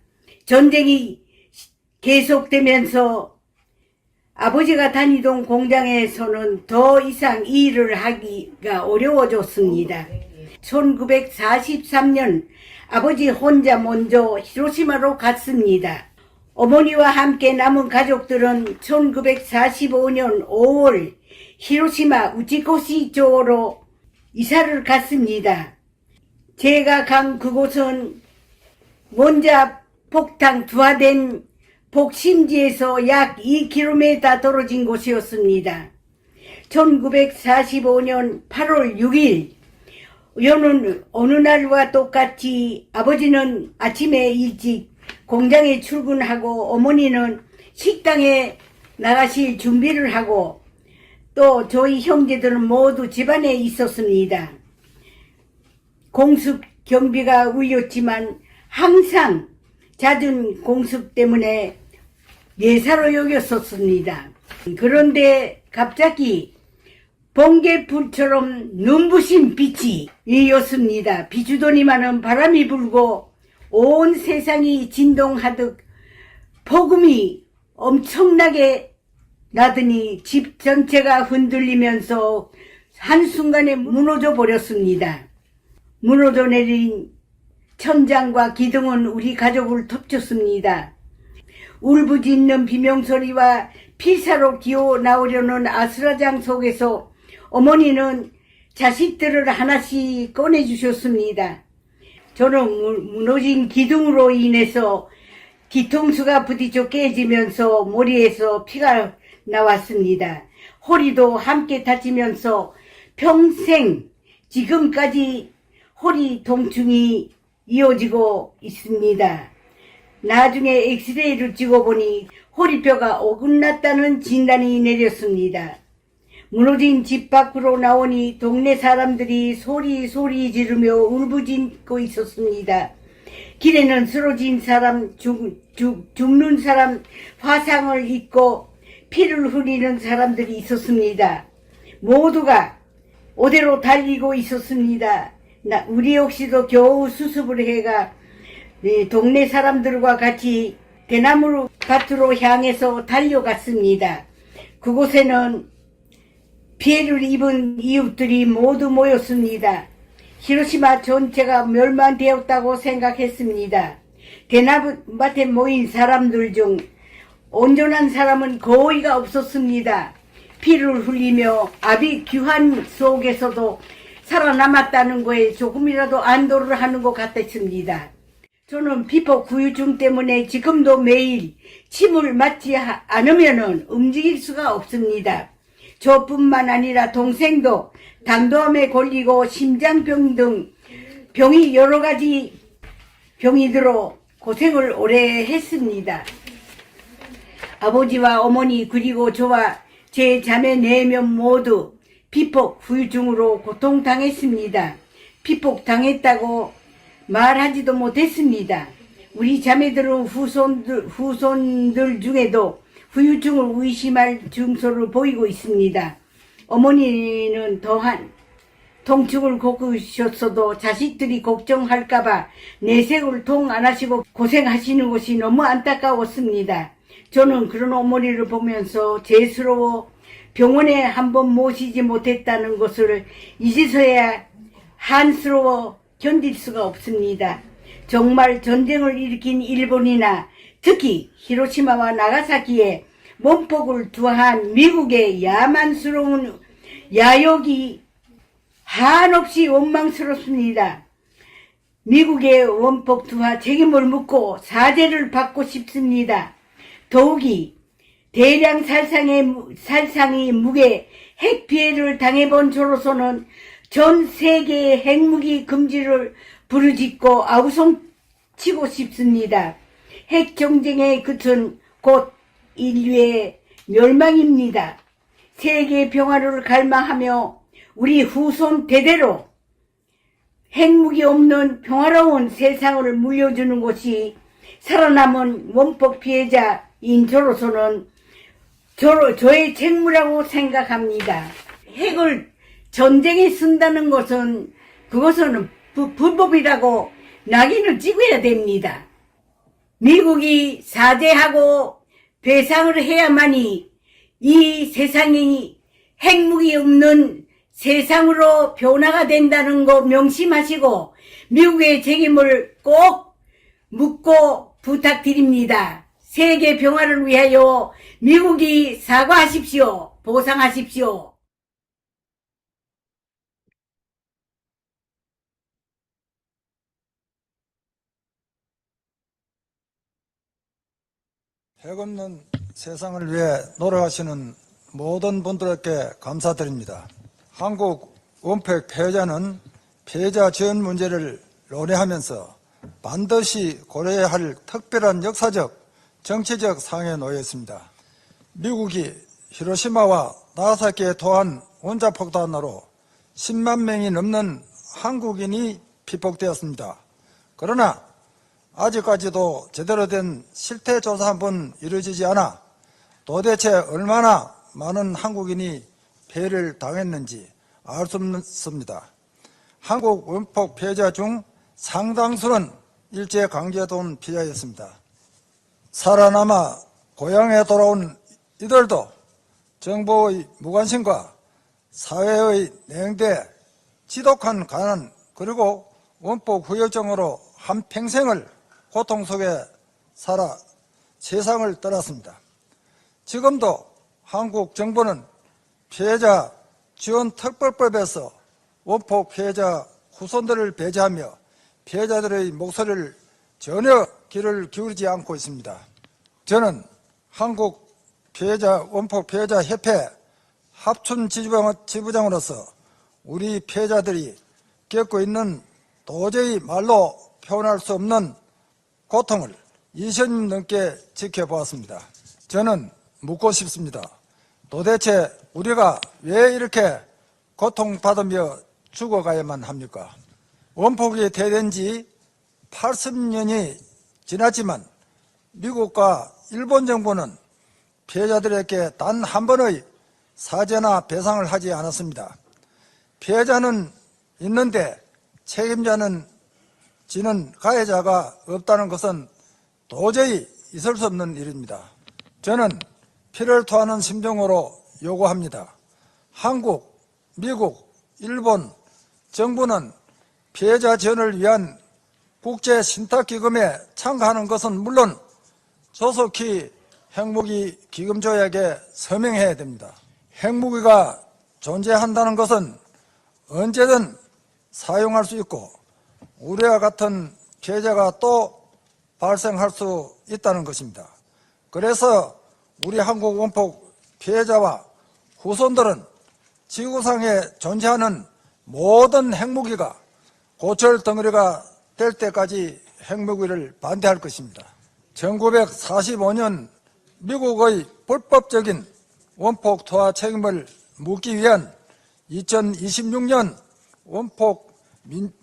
전쟁이 계속되면서 아버지가 다니던 공장에서는 더 이상 일을 하기가 어려워졌습니다. 1943년 아버지 혼자 먼저 히로시마로 갔습니다. 어머니와 함께 남은 가족들은 1945년 5월 히로시마 우치코시 쪽으로 이사를 갔습니다. 제가 간 그곳은 원자 폭탄 투하된 복심지에서 약 2km 떨어진 곳이었습니다. 1945년 8월 6일 여는 어느 날과 똑같이 아버지는 아침에 일찍 공장에 출근하고 어머니는 식당에 나가실 준비를 하고 또 저희 형제들은 모두 집안에 있었습니다. 공습 경비가 울렸지만 항상 잦은 공습 때문에 예사로 여겼었습니다. 그런데 갑자기 번개불처럼 눈부신 빛이 이었습니다. 비추더니만은 바람이 불고 온 세상이 진동하듯 폭음이 엄청나게 나더니 집 전체가 흔들리면서 한순간에 무너져 버렸습니다. 무너져 내린 천장과 기둥은 우리 가족을 덮쳤습니다. 울부짖는 비명소리와 필사로 기어 나오려는 아수라장 속에서 어머니는 자식들을 하나씩 꺼내주셨습니다. 저는 무너진 기둥으로 인해서 뒤통수가 부딪혀 깨지면서 머리에서 피가 나왔습니다. 허리도 함께 다치면서 평생 지금까지 허리 통증이 이어지고 있습니다. 나중에 엑스레이를 찍어보니 허리뼈가 어긋났다는 진단이 내렸습니다. 무너진 집 밖으로 나오니 동네 사람들이 소리 지르며 울부짖고 있었습니다. 길에는 쓰러진 사람, 죽는 사람, 화상을 입고 피를 흘리는 사람들이 있었습니다. 모두가 어디로 달리고 있었습니다. 우리 역시도 겨우 수습을 해가 동네 사람들과 같이 대나무 밭으로 향해서 달려갔습니다. 그곳에는 피해를 입은 이웃들이 모두 모였습니다. 히로시마 전체가 멸망되었다고 생각했습니다. 대나무밭에 모인 사람들 중 온전한 사람은 거의가 없었습니다. 피를 흘리며 아비 귀환 속에서도 살아남았다는 거에 조금이라도 안도를 하는 것 같았습니다. 저는 피폭 후유증 때문에 지금도 매일 침을 맞지 않으면 움직일 수가 없습니다. 저뿐만 아니라 동생도 당도암에 걸리고 심장병 등 병이 여러 가지 병이 들어 고생을 오래 했습니다. 아버지와 어머니 그리고 저와 제 자매 4명 모두 피폭 후유증으로 고통당했습니다. 피폭 당했다고 말하지도 못했습니다. 우리 자매들은 후손들 중에도 후유증을 의심할 증서를 보이고 있습니다. 어머니는 통축을 겪으셨어도 자식들이 걱정할까봐 내색을 통 안 하시고 고생하시는 것이 너무 안타까웠습니다. 저는 그런 어머니를 보면서 죄스러워 병원에 한번 모시지 못했다는 것을 이제서야 한스러워 견딜 수가 없습니다. 정말 전쟁을 일으킨 일본이나 특히 히로시마와 나가사키에 원폭을 투하한 미국의 야만스러운 야욕이 한없이 원망스럽습니다. 미국의 원폭 투하 책임을 묻고 사죄를 받고 싶습니다. 더욱이 대량 살상의 무게 핵 피해를 당해본 저로서는 전 세계의 핵무기 금지를 부르짖고 아우성치고 싶습니다. 핵 경쟁의 끝은 곧 인류의 멸망입니다. 세계 평화를 갈망하며 우리 후손 대대로 핵무기 없는 평화로운 세상을 물려주는 것이 살아남은 원폭 피해자인 저로서는 저의 책무라고 생각합니다. 핵을 전쟁에 쓴다는 것은 그것은 불법이라고 낙인을 찍어야 됩니다. 미국이 사죄하고 배상을 해야만이 이 세상이 핵무기 없는 세상으로 변화가 된다는 거 명심하시고 미국의 책임을 꼭 묻고 부탁드립니다. 세계 평화를 위하여 미국이 사과하십시오. 보상하십시오. 핵 없는 세상을 위해 노력하시는 모든 분들께 감사드립니다. 한국 원폭 피해자는 피해자 지원 문제를 논의하면서 반드시 고려해야 할 특별한 역사적, 정치적 상황에 놓여 있습니다. 미국이 히로시마와 나가사키에 토한 원자폭탄으로 10만 명이 넘는 한국인이 피폭되었습니다. 그러나 아직까지도 제대로 된 실태조사 한번 이루어지지 않아 도대체 얼마나 많은 한국인이 피해를 당했는지 알 수 없습니다. 한국 원폭 피해자 중 상당수는 일제강제동 피해자였습니다. 살아남아 고향에 돌아온 이들도 정부의 무관심과 사회의 냉대, 지독한 가난, 그리고 원폭 후유증으로 한평생을 고통 속에 살아 세상을 떠났습니다. 지금도 한국 정부는 피해자 지원 특별법에서 원폭 피해자 후손들을 배제하며 피해자들의 목소리를 전혀 귀를 기울이지 않고 있습니다. 저는 한국 원폭 피해자 협회 합춘 지부장으로서 우리 피해자들이 겪고 있는 도저히 말로 표현할 수 없는 고통을 20년 넘게 지켜보았습니다. 저는 묻고 싶습니다. 도대체 우리가 왜 이렇게 고통받으며 죽어가야만 합니까? 원폭이 퇴된 지 80년이 지났지만 미국과 일본 정부는 피해자들에게 단 한 번의 사죄나 배상을 하지 않았습니다. 피해자는 있는데 책임자는 지는 가해자가 없다는 것은 도저히 있을 수 없는 일입니다. 저는 피를 토하는 심정으로 요구합니다. 한국, 미국, 일본 정부는 피해자 지원을 위한 국제 신탁기금에 참가하는 것은 물론 조속히 핵무기 기금 조약에 서명해야 됩니다. 핵무기가 존재한다는 것은 언제든 사용할 수 있고 우리와 같은 피해자가 또 발생할 수 있다는 것입니다. 그래서 우리 한국 원폭 피해자와 후손들은 지구상에 존재하는 모든 핵무기가 고철 덩어리가 될 때까지 핵무기를 반대할 것입니다. 1945년 미국의 불법적인 원폭 투하 책임을 묻기 위한 2026년 원폭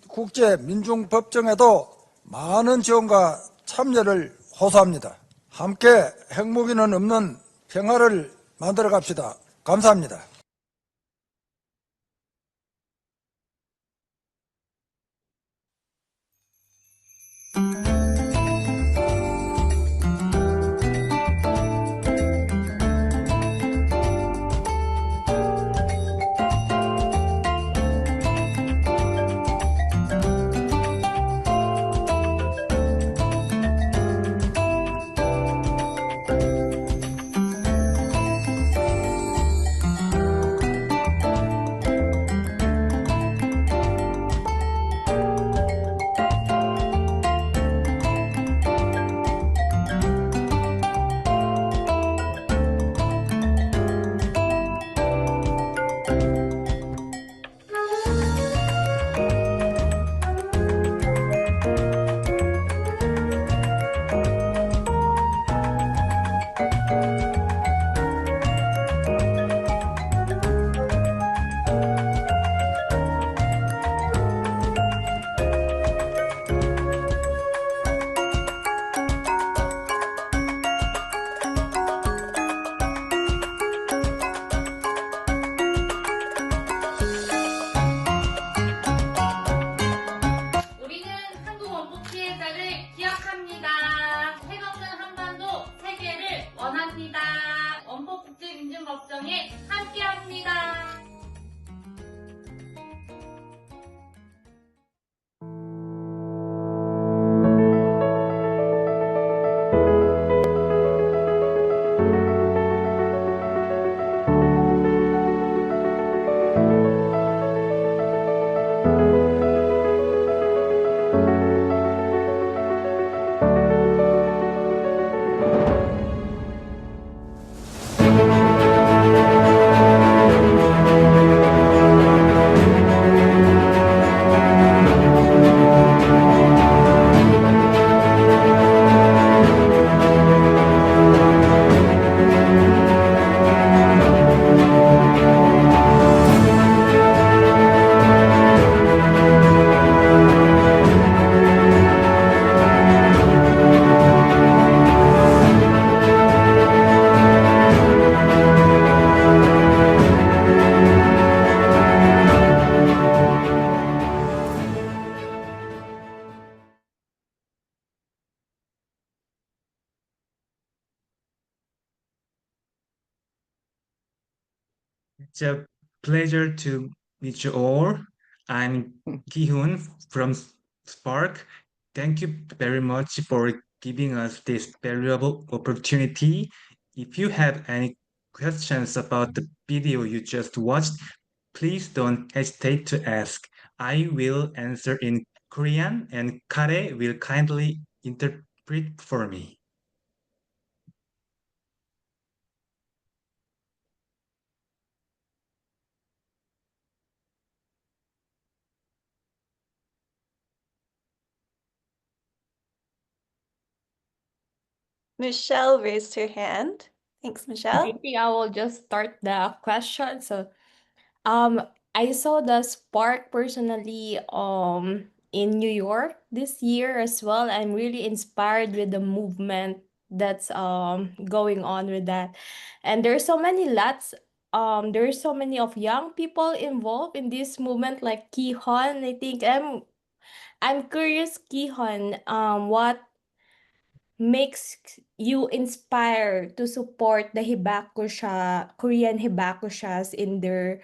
국제민중법정에도 많은 지원과 참여를 호소합니다. 함께 핵무기는 없는 평화를 만들어 갑시다. 감사합니다. 우리는 한국 원폭 피해자를 기억합니다. 핵없는 한반도 세계를 원합니다. 원폭 국제민주법정에 함께합니다. It's a pleasure to meet you all. I'm Ki-hoon from Spark. Thank you very much for giving us this valuable opportunity. If you have any questions about the video you just watched, please don't hesitate to ask. I will answer in Korean and Kare will kindly interpret for me. Michelle raised her hand. Thanks, I Michelle. think I will just start the question. So, I saw the Spark personally in New York this year as well. I'm really inspired with the movement that's going on with that. And there's so many there's so many of young people involved in this movement like Kihon. I think I'm curious, Kihon, what makes you inspired to support the hibakusha, Korean hibakushas in their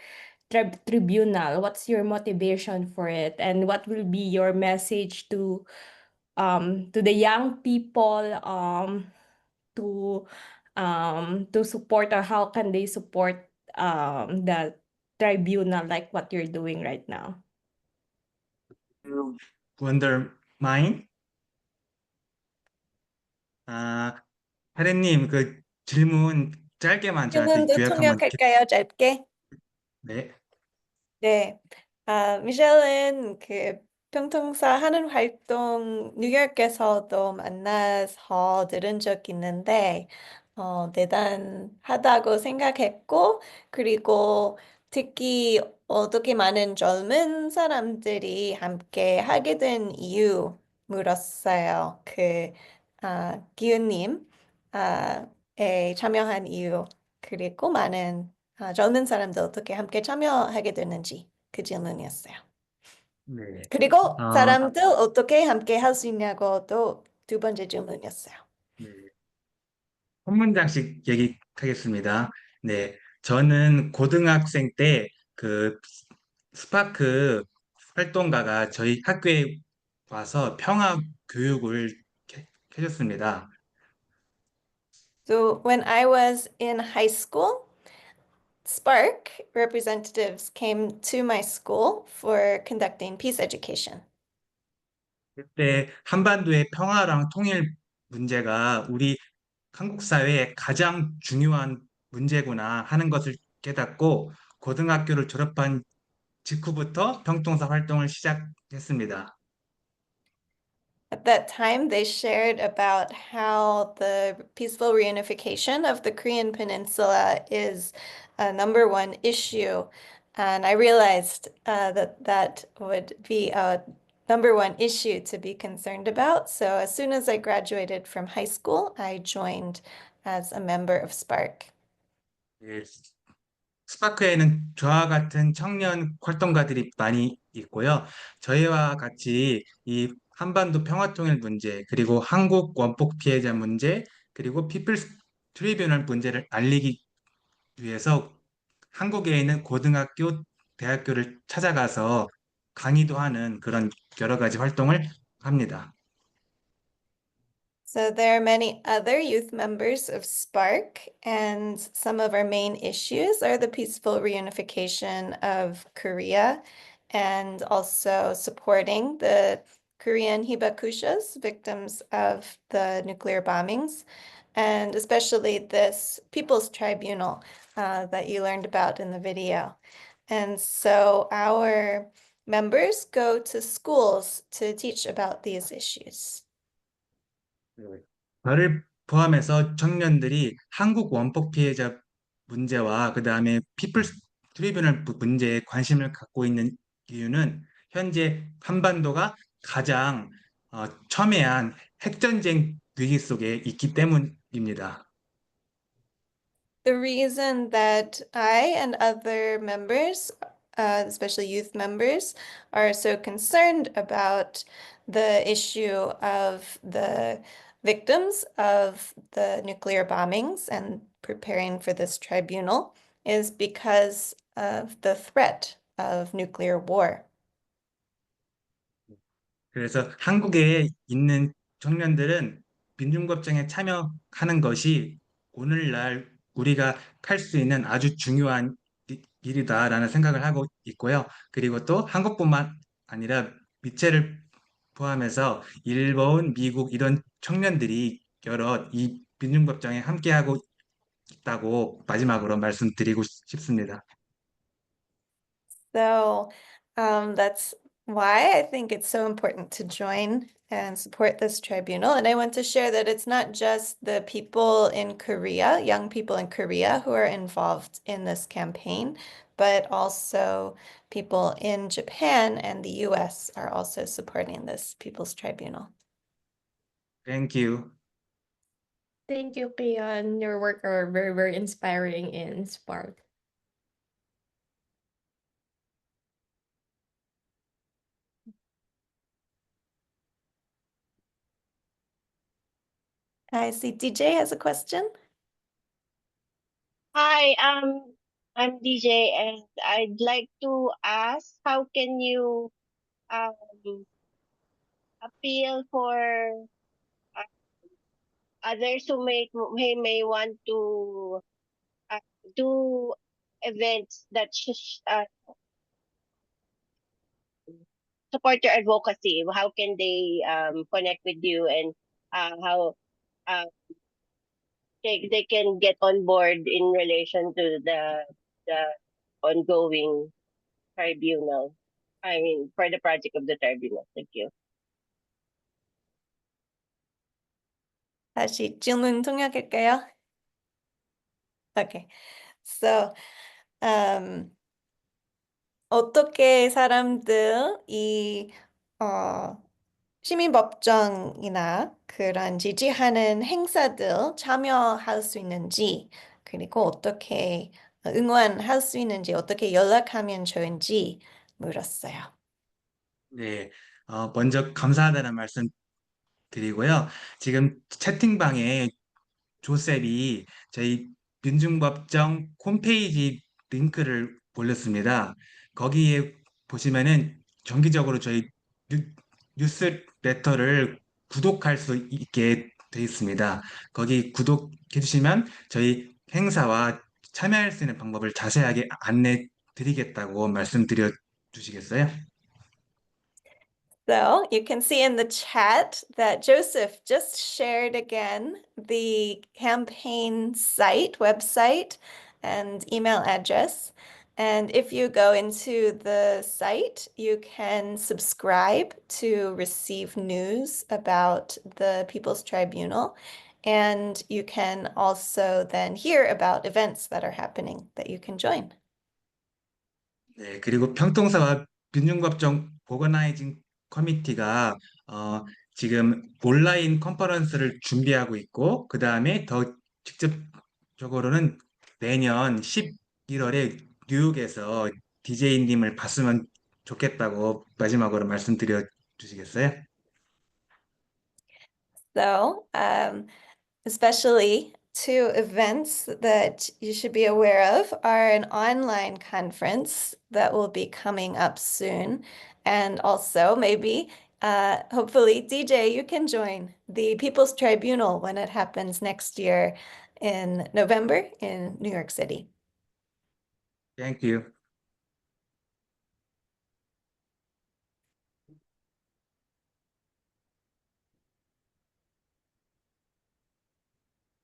tribunal? What's your motivation for it, and what will be your message to the young people to support, or how can they support the tribunal like what you're doing right now? Wonder mine? 하래님, 그 질문 짧게만 저한테 질문도 요약하면 통역할까요, 짧게? 네. 네. 미셸은 그 평통사 하는 활동 뉴욕에서도 만나서 들은 적 있는데, 대단하다고 생각했고, 그리고 특히 어떻게 많은 젊은 사람들이 함께 하게 된 이유 물었어요. 기훈님, 에 참여한 이유, 그리고 많은 젊은 사람들 어떻게 함께 참여하게 됐는지 그 질문이었어요. 네. 그리고 사람들 어떻게 함께 할 수 있냐고도 두 번째 질문이었어요. 네. 한 문장씩 얘기하겠습니다. 네. 저는 고등학생 때 그 스파크 활동가가 저희 학교에 와서 평화 교육을 해줬습니다. So when I was in high school, Spark representatives came to my school for conducting peace education. 그때 한반도의 평화랑 통일 문제가 우리 한국 사회에 가장 중요한 문제구나 하는 것을 깨닫고 고등학교를 졸업한 직후부터 평통사 활동을 시작했습니다. At that time, they shared about how the peaceful reunification of the Korean Peninsula is a number one issue. And I realized that that would be a number one issue to be concerned about. So as soon as I graduated from high school, I joined as a member of Spark. 예, 스파크에는 저와 같은 청년 활동가들이 많이 있고요. 저희와 같이 이 한반도 평화통일 문제, 그리고 한국 원폭 피해자 문제, 그리고 피플스 트리뷰널 문제를 알리기 위해서 한국에 있는 고등학교, 대학교를 찾아가서 강의도 하는 그런 여러 가지 활동을 합니다. So there are many other youth members of Spark, and some of our main issues are the peaceful reunification of Korea and also supporting the Korean hibakushas, victims of the nuclear bombings, and especially this People's Tribunal that you learned about in the video. And so our members go to schools to teach about these issues. 저를 포함해서 청년들이 한국 원폭 피해자 문제와 그 다음에 피플스 트리뷰널 문제에 관심을 갖고 있는 이유는 현재 한반도가 가장 첨예한 핵전쟁 위기 속에 있기 때문입니다. The reason that I and other members, especially youth members, are so concerned about the issue of the victims of the nuclear bombings and preparing for this tribunal is because of the threat of nuclear war. 그래서 한국에 있는 청년들은 민중겁정에 참여하는 것이 오늘날 우리가 할 수 있는 아주 중요한 일이다라는 생각을 하고 있고요. 그리고 또 한국뿐만 아니라 미체를 포함해서 일본, 미국 이런 청년들이 여러 이 민중겁정에 함께하고 있다고 마지막으로 말씀드리고 싶습니다. So that's why I think it's so important to join and support this tribunal. And I want to share that it's not just the people in Korea, young people in Korea, who are involved in this campaign, but also people in Japan and the US are also supporting this People's Tribunal. Thank you. Thank you, Kian. Your work are very, very inspiring in Spark. I see DJ has a question. Hi, I'm DJ, and I'd like to ask, how can you appeal for others who may want to do events that support your advocacy? How can they connect with you, and how they can get on board in relation to the ongoing tribunal? I mean, for the project of the tribunal. Thank you. 다시 질문 통역할까요? Okay. So, 어떻게 사람들이 시민법정이나 그런 지지하는 행사들 참여할 수 있는지, 그리고 어떻게 응원할 수 있는지, 어떻게 연락하면 좋은지 물었어요. 네, 먼저 감사하다는 말씀 드리고요. 지금 채팅방에 조셉이 저희 민중법정 홈페이지 링크를 올렸습니다. 거기에 보시면은 정기적으로 저희 뉴, 뉴스레터를 구독할 수 있게 되어 있습니다. 거기 구독해 주시면 저희 행사와 참여할 수 있는 방법을 자세하게 안내 드리겠다고 말씀드려 주시겠어요? So you can see in the chat that Joseph just shared again the campaign site, website, and email address. And if you go into the site, you can subscribe to receive news about the People's Tribunal. And you can also then hear about events that are happening that you can join. 네, 그리고 평통사와 민중법정 오거나이징 커미티가 지금 온라인 컨퍼런스를 준비하고 있고, 그 다음에 더 직접적으로는 내년 11월에 뉴욕에서 DJ님을 봤으면 좋겠다고 마지막으로 말씀드려 주시겠어요? So, especially two events that you should be aware of are an online conference that will be coming up soon. And also, maybe, hopefully, DJ, you can join the People's Tribunal when it happens next year in November in New York City. Thank you.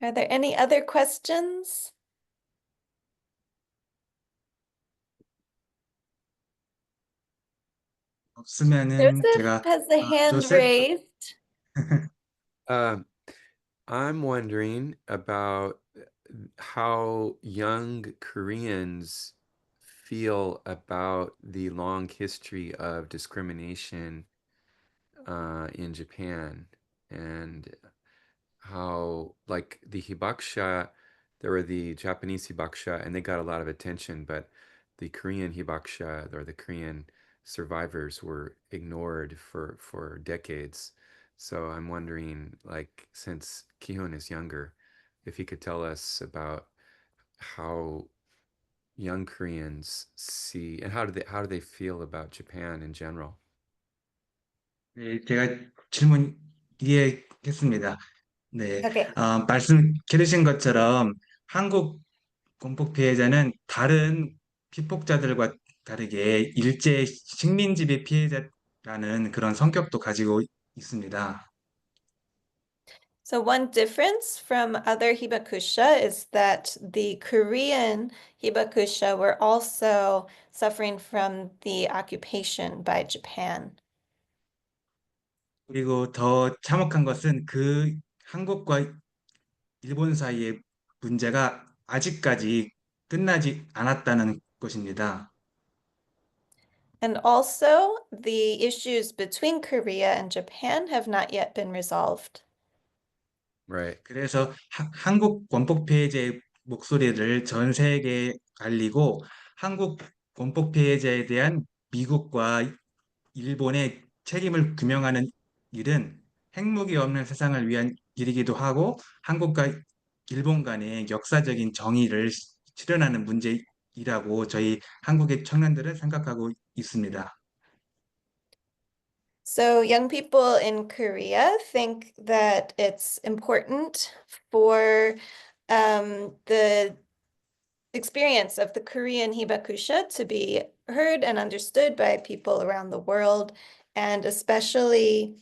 Are there any other questions? 없으면은 Joseph 제가 has the hand 조셉 raised. I'm wondering about how young Koreans feel about the long history of discrimination in Japan, and how, like, the hibakusha, there were the Japanese hibakusha, and they got a lot of attention, but the Korean hibakusha, or the Korean survivors, were ignored for decades. So I'm wondering, like, since Kihun is younger, if he could tell us about how young Koreans see, and how do they feel about Japan in general? 네, 제가 질문 이해했습니다. 네, Okay. 말씀해 주신 것처럼 한국 공폭 피해자는 다른 피폭자들과 다르게 일제 식민지배 피해자라는 그런 성격도 가지고 있습니다. So one difference from other hibakusha is that the Korean hibakusha were also suffering from the occupation by Japan. 그리고 더 참혹한 것은 그 한국과 일본 사이의 문제가 아직까지 끝나지 않았다는 것입니다. And also, the issues between Korea and Japan have not yet been resolved. Right. 그래서 한국 원폭 피해자의 목소리를 전 세계에 알리고 한국 원폭 피해자에 대한 미국과 일본의 책임을 규명하는 일은 핵무기 없는 세상을 위한 일이기도 하고 한국과 일본 간의 역사적인 정의를 실현하는 문제이라고 저희 한국의 청년들은 생각하고 있습니다. So young people in Korea think that it's important for the experience of the Korean hibakusha to be heard and understood by people around the world, and especially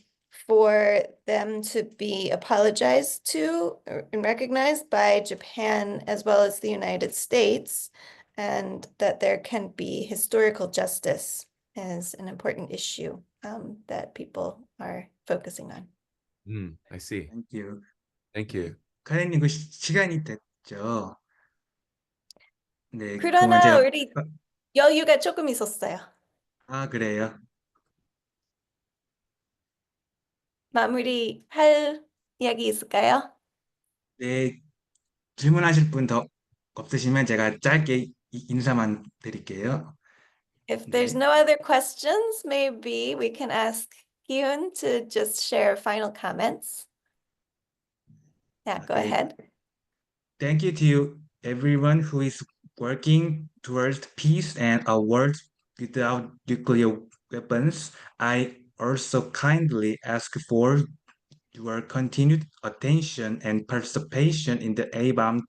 for them to be apologized to and recognized by Japan as well as the United States, and that there can be historical justice as an important issue that people are focusing on. I see. Thank you. Thank you. 카렌님, 그 시간이 됐죠? 네, 그러면 그러나 제가 우리 여유가 조금 있었어요. 그래요. 마무리할 이야기 있을까요? 네, 질문하실 분 더 없으시면 제가 짧게 인사만 드릴게요. If there's no other questions, maybe we can ask Hyun to just share final comments. Yeah, go Okay. ahead. Thank you to everyone who is working towards peace and a world without nuclear weapons. I also kindly ask for your continued attention and participation in the A-bomb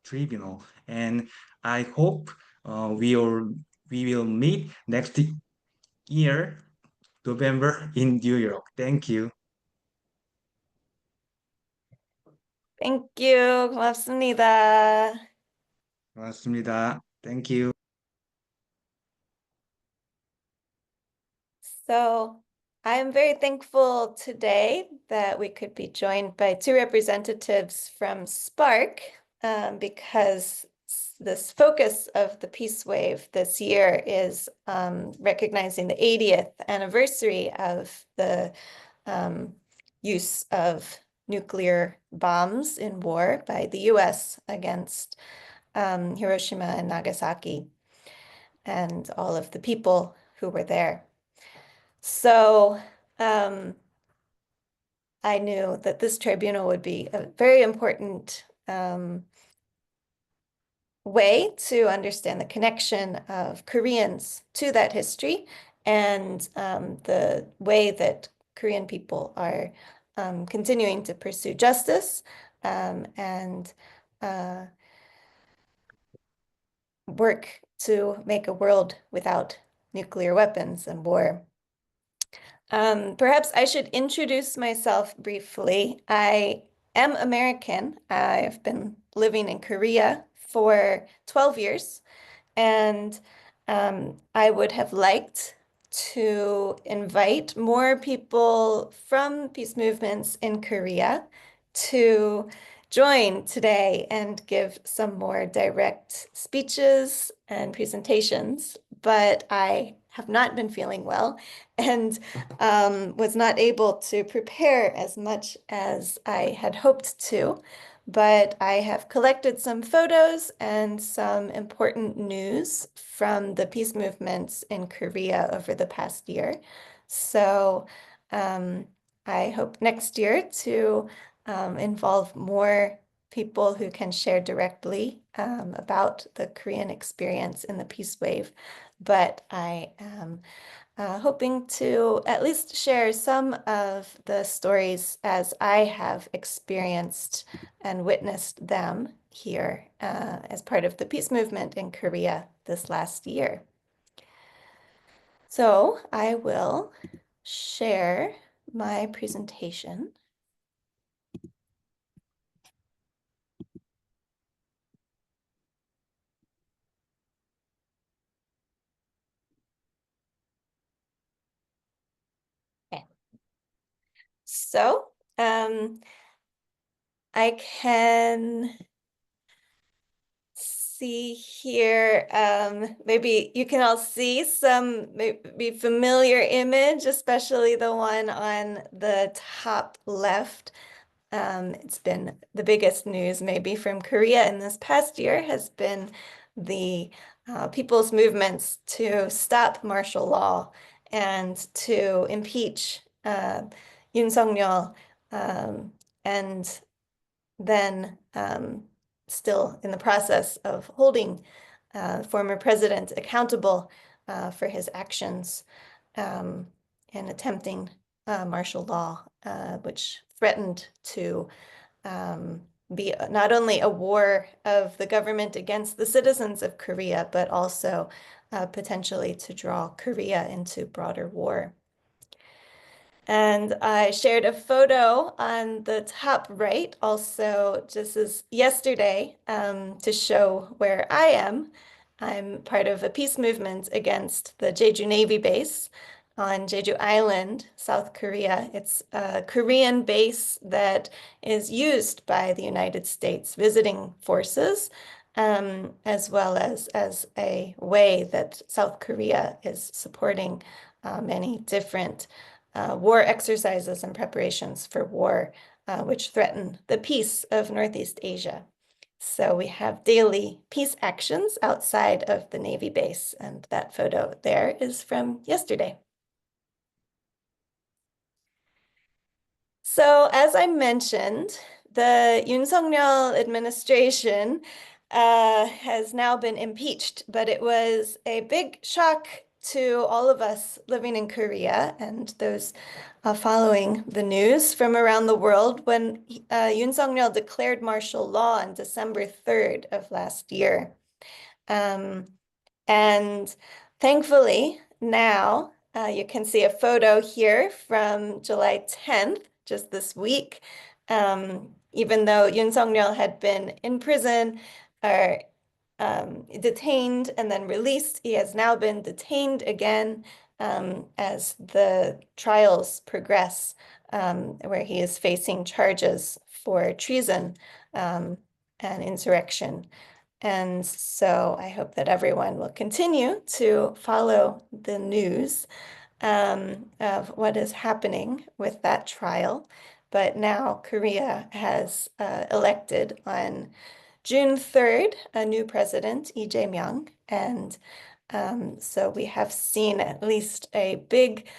tribunal. And I hope we will meet next year, November in New York. Thank you. Thank you. 고맙습니다. 고맙습니다. Thank you. So I am very thankful today that we could be joined by two representatives from Spark because this focus of the Peace Wave this year is recognizing the 80th anniversary of the use of nuclear bombs in war by the US against Hiroshima and Nagasaki and all of the people who were there. So I knew that this tribunal would be a very important way to understand the connection of Koreans to that history and the way that Korean people are continuing to pursue justice and work to make a world without nuclear weapons and war. Perhaps I should introduce myself briefly. I am American. I've been living in Korea for 12 years, and I would have liked to invite more people from peace movements in Korea to join today and give some more direct speeches and presentations, but I have not been feeling well and was not able to prepare as much as I had hoped to. But I have collected some photos and some important news from the peace movements in Korea over the past year. So I hope next year to involve more people who can share directly about the Korean experience in the Peace Wave. But I am hoping to at least share some of the stories as I have experienced and witnessed them here as part of the peace movement in Korea this last year. So I will share my presentation. Okay. So I can see here, maybe you can all see some maybe familiar image, especially the one on the top left. It's been the biggest news maybe from Korea in this past year has been the people's movements to stop martial law and to impeach Yoon Suk-yeol, and then still in the process of holding former president accountable for his actions and attempting martial law, which threatened to be not only a war of the government against the citizens of Korea, but also potentially to draw Korea into broader war. And I shared a photo on the top right, also just as yesterday, to show where I am. I'm part of a peace movement against the Jeju Navy base on Jeju Island, South Korea. It's a Korean base that is used by the United States visiting forces, as well as a way that South Korea is supporting many different war exercises and preparations for war, which threaten the peace of Northeast Asia. So we have daily peace actions outside of the Navy base, and that photo there is from yesterday. So as I mentioned, the Yoon Suk-yeol administration has now been impeached, but it was a big shock to all of us living in Korea and those following the news from around the world when Yoon Suk-yeol declared martial law on December 3rd of last year. And thankfully, now you can see a photo here from July 10th, just this week. Even though Yoon Suk-yeol had been in prison or detained and then released, he has now been detained again as the trials progress, where he is facing charges for treason and insurrection. And so I hope that everyone will continue to follow the news of what is happening with that trial. But now Korea has elected on June 3rd a new president, Lee Jae-myung, and so we have seen at least a big,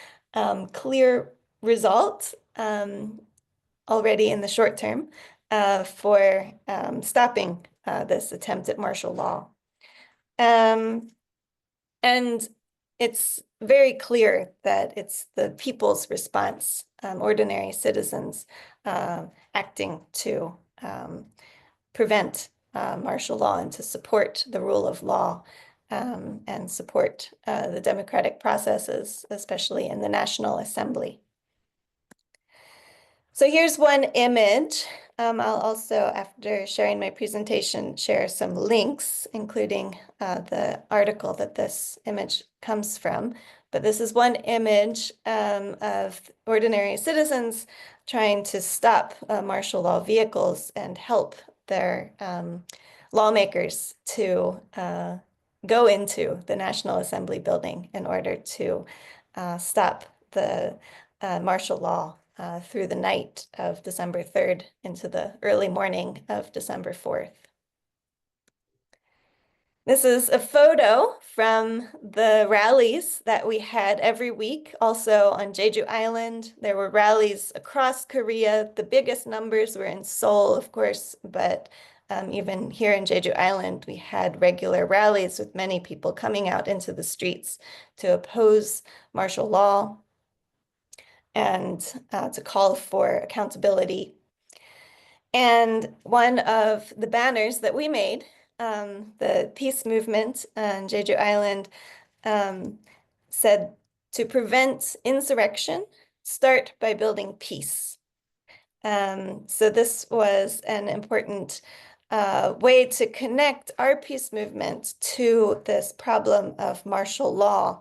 clear result already in the short term for stopping this attempt at martial law. And it's very clear that it's the people's response, ordinary citizens acting to prevent martial law and to support the rule of law and support the democratic processes, especially in the National Assembly. So here's one image. I'll also, after sharing my presentation, share some links, including the article that this image comes from. But this is one image of ordinary citizens trying to stop martial law vehicles and help their lawmakers to go into the National Assembly building in order to stop the martial law through the night of December 3rd into the early morning of December 4th. This is a photo from the rallies that we had every week. Also on Jeju Island, there were rallies across Korea. The biggest numbers were in Seoul, of course, but even here in Jeju Island, we had regular rallies with many people coming out into the streets to oppose martial law and to call for accountability. And one of the banners that we made, the peace movement on Jeju Island, said, "To prevent insurrection, start by building peace." So this was an important way to connect our peace movement to this problem of martial law.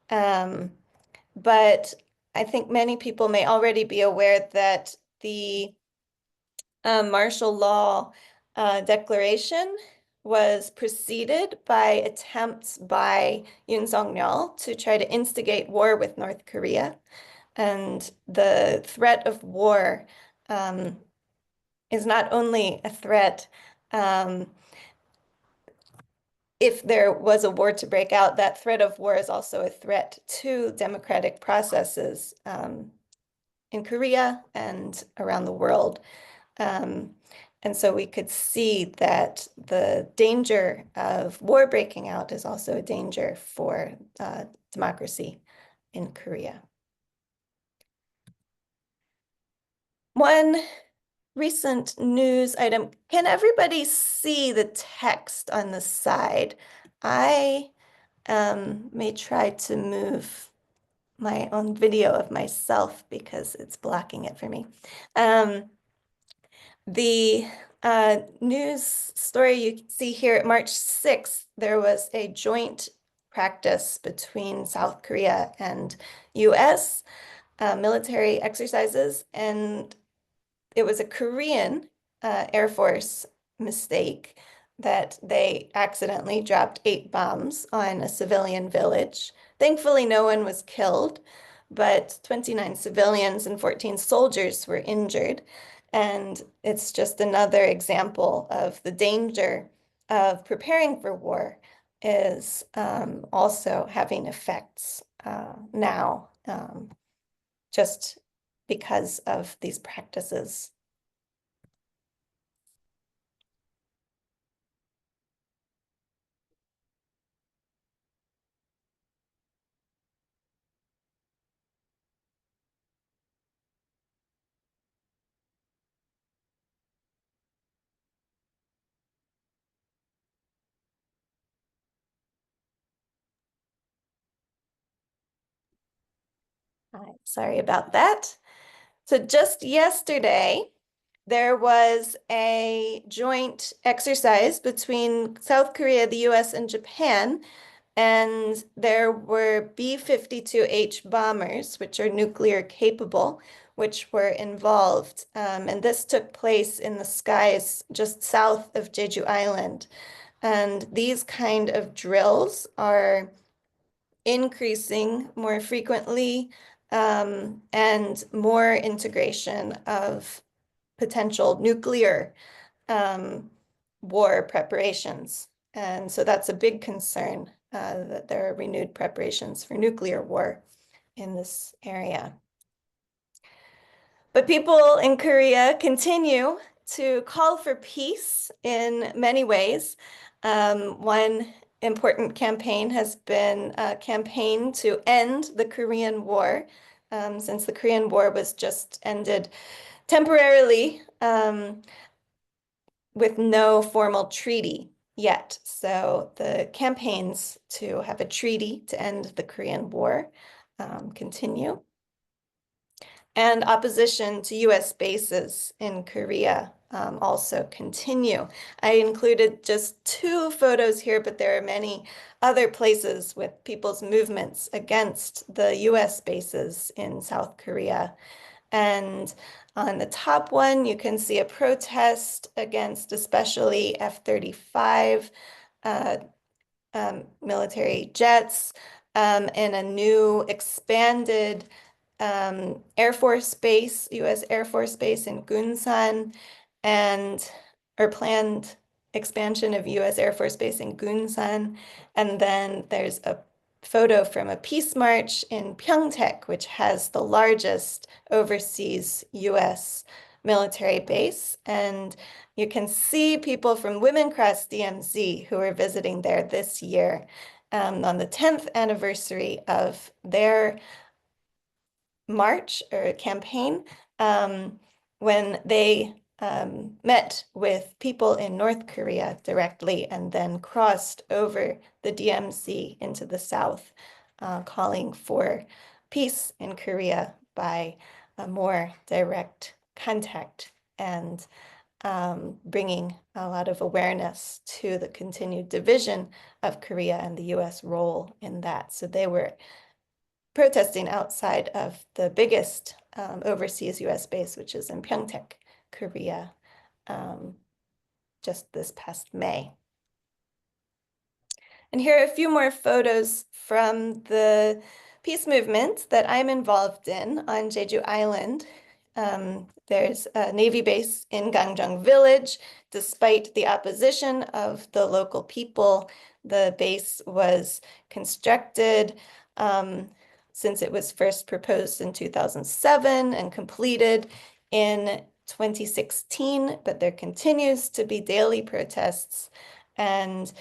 But I think many people may already be aware that the martial law declaration was preceded by attempts by Yoon Suk-yeol to try to instigate war with North Korea. And the threat of war is not only a threat if there was a war to break out, that threat of war is also a threat to democratic processes in Korea and around the world. And so we could see that the danger of war breaking out is also a danger for democracy in Korea. One recent news item. Can everybody see the text on the side? I may try to move my own video of myself because it's blocking it for me. The news story you see here, March 6th, there was a joint practice between South Korea and US military exercises, and it was a Korean Air Force mistake that they accidentally dropped 8 bombs on a civilian village. Thankfully, no one was killed, but 29 civilians and 14 soldiers were injured. And it's just another example of the danger of preparing for war is also having effects now, just because of these practices. Sorry about that. So just yesterday, there was a joint exercise between South Korea, the US, and Japan, and there were B-52H bombers, which are nuclear capable, which were involved. And this took place in the skies just south of Jeju Island. And these kind of drills are increasing more frequently, and more integration of potential nuclear war preparations. And so that's a big concern, that there are renewed preparations for nuclear war in this area. But people in Korea continue to call for peace in many ways. One important campaign has been a campaign to end the Korean War, since the Korean War was just ended temporarily with no formal treaty yet. So the campaigns to have a treaty to end the Korean War continue. And opposition to US bases in Korea also continue. I included just 2 photos here, but there are many other places with people's movements against the US bases in South Korea. And on the top one, you can see a protest against especially F-35 military jets, and a new expanded Air Force Base, US Air Force Base in Gunsan, or planned expansion of US Air Force Base in Gunsan. And then there's a photo from a peace march in Pyeongtaek, which has the largest overseas US military base. And you can see people from Women Cross DMZ who are visiting there this year, on the 10th anniversary of their march or campaign, when they met with people in North Korea directly and then crossed over the DMZ into the south, calling for peace in Korea by a more direct contact and bringing a lot of awareness to the continued division of Korea and the US role in that. So they were protesting outside of the biggest overseas US base, which is in Pyeongtaek, Korea, just this past May. And here are a few more photos from the peace movement that I'm involved in on Jeju Island. There's a Navy base in Gangjang Village. Despite the opposition of the local people, the base was constructed since it was first proposed in 2007 and completed in 2016, but there continues to be daily protests, and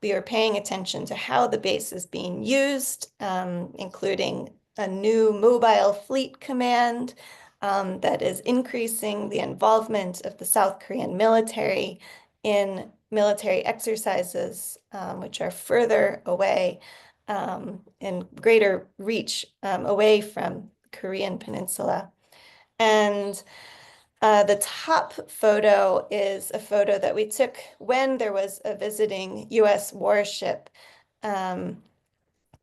we are paying attention to how the base is being used, including a new mobile fleet command that is increasing the involvement of the South Korean military in military exercises, which are further away in greater reach away from the Korean Peninsula. And the top photo is a photo that we took when there was a visiting US warship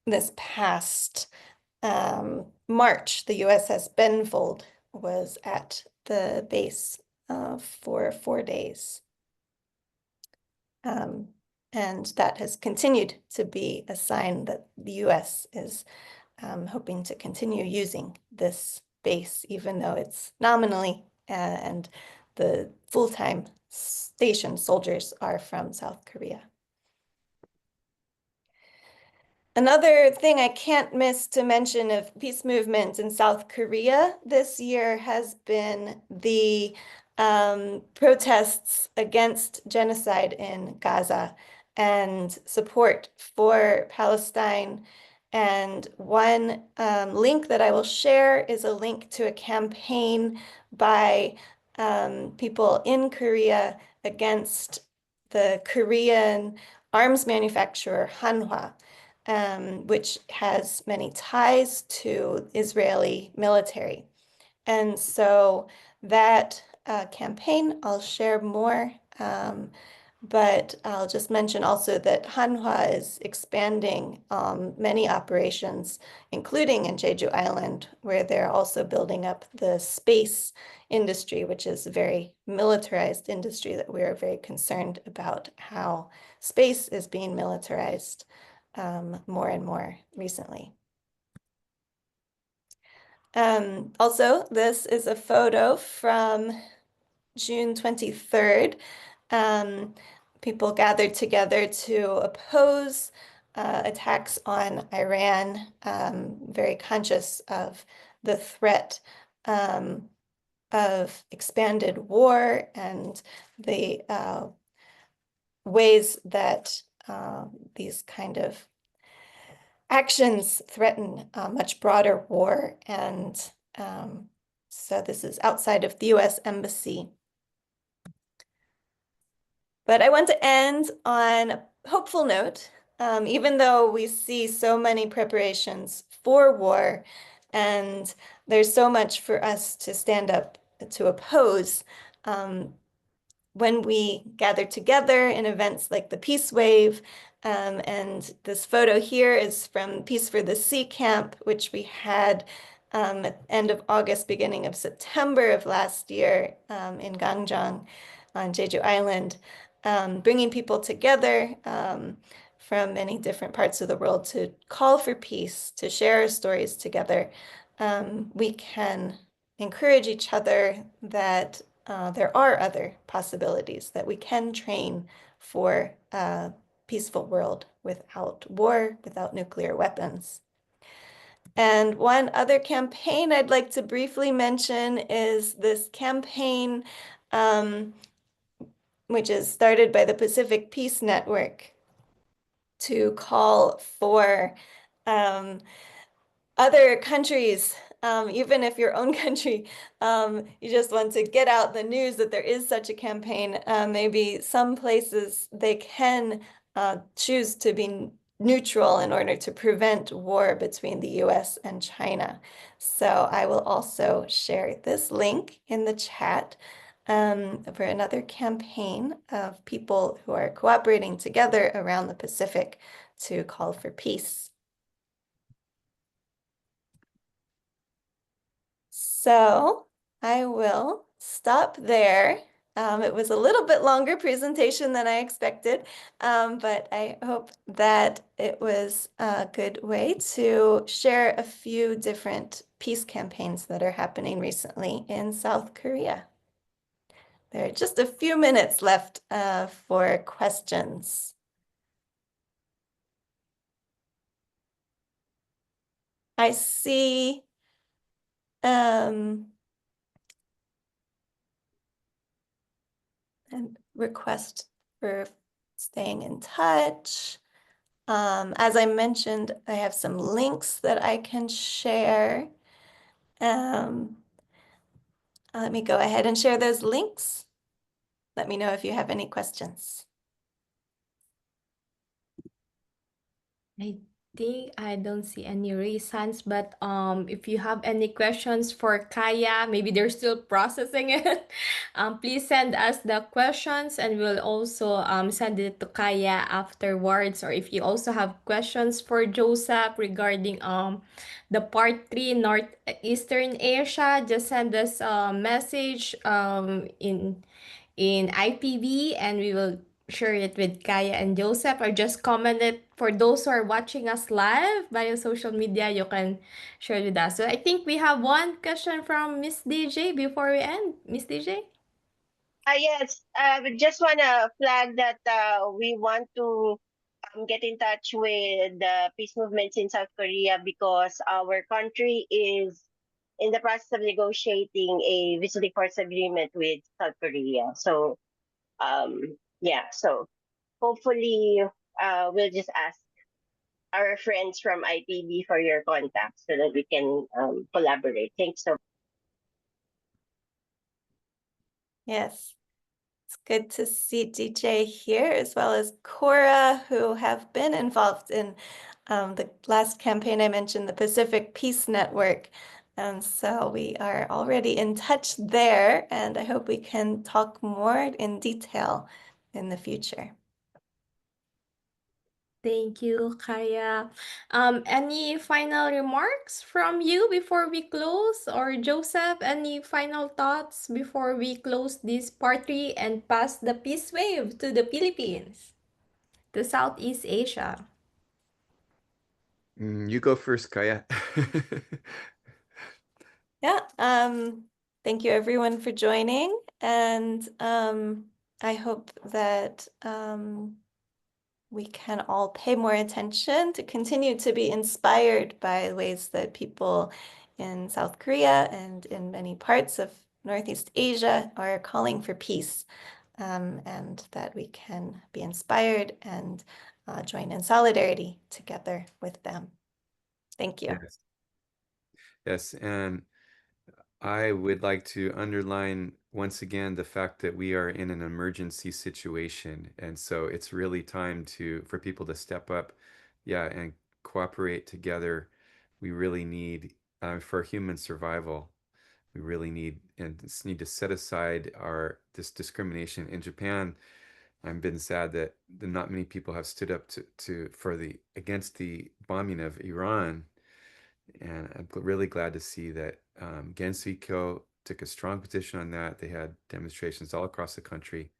this past March. The USS Benfold was at the base for 4 days. And that has continued to be a sign that the US is hoping to continue using this base, even though it's nominally and the full-time station soldiers are from South Korea. Another thing I can't miss to mention of peace movements in South Korea this year has been the protests against genocide in Gaza and support for Palestine. And one link that I will share is a link to a campaign by people in Korea against the Korean arms manufacturer Hanwha, which has many ties to Israeli military. And so that campaign, I'll share more, but I'll just mention also that Hanwha is expanding many operations, including in Jeju Island, where they're also building up the space industry, which is a very militarized industry that we are very concerned about how space is being militarized more and more recently. Also, this is a photo from June 23rd. People gathered together to oppose attacks on Iran, very conscious of the threat of expanded war and the ways that these kind of actions threaten a much broader war. And so this is outside of the US Embassy. But I want to end on a hopeful note. Even though we see so many preparations for war and there's so much for us to stand up to oppose, when we gather together in events like the Peace Wave, and this photo here is from Peace for the Sea Camp, which we had at the end of August, beginning of September of last year in Gangjang on Jeju Island, bringing people together from many different parts of the world to call for peace, to share our stories together. We can encourage each other that there are other possibilities, that we can train for a peaceful world without war, without nuclear weapons. And one other campaign I'd like to briefly mention is this campaign, which is started by the Pacific Peace Network, to call for other countries, even if your own country, you just want to get out the news that there is such a campaign, maybe some places they can choose to be neutral in order to prevent war between the US and China. So I will also share this link in the chat for another campaign of people who are cooperating together around the Pacific to call for peace. So I will stop there. It was a little bit longer presentation than I expected, but I hope that it was a good way to share a few different peace campaigns that are happening recently in South Korea. There are just a few minutes left for questions. I see and request for staying in touch. As I mentioned, I have some links that I can share. Let me go ahead and share those links. Let me know if you have any questions. I think I don't see any raised hands, but if you have any questions for Kaya, maybe they're still processing it. Please send us the questions and we'll also send it to Kaya afterwards. Or if you also have questions for Joseph regarding the part 3 Northeastern Asia, just send us a message in IPV and we will share it with Kaya and Joseph, or just comment it for those who are watching us live via social media. You can share it with us. So I think we have one question from Miss DJ before we end. Miss DJ? Yes, we just want to flag that we want to get in touch with the peace movements in South Korea because our country is in the process of negotiating a visiting force agreement with South Korea. So, yeah, so hopefully we'll just ask our friends from IPB for your contacts so that we can collaborate. Thanks so much. Yes. It's good to see DJ here, as well as Cora, who have been involved in the last campaign I mentioned, the Pacific Peace Network. And so we are already in touch there, and I hope we can talk more in detail in the future. Thank you, Kaya. Any final remarks from you before we close? Or Joseph, any final thoughts before we close this part 3 and pass the peace wave to the Philippines, to Southeast Asia? You go first, Kaya. Yeah, thank you everyone for joining, and I hope that we can all pay more attention to continue to be inspired by the ways that people in South Korea and in many parts of Northeast Asia are calling for peace, and that we can be inspired and join in solidarity together with them. Thank you. Yes. Yes, and I would like to underline once again the fact that we are in an emergency situation, and so it's really time for people to step up, yeah, and cooperate together. We really need for human survival. We really need to set aside this discrimination in Japan. I've been sad that not many people have stood up against the bombing of Iran. And I'm really glad to see that Gensuikyo took a strong position on that. They had demonstrations all across the country,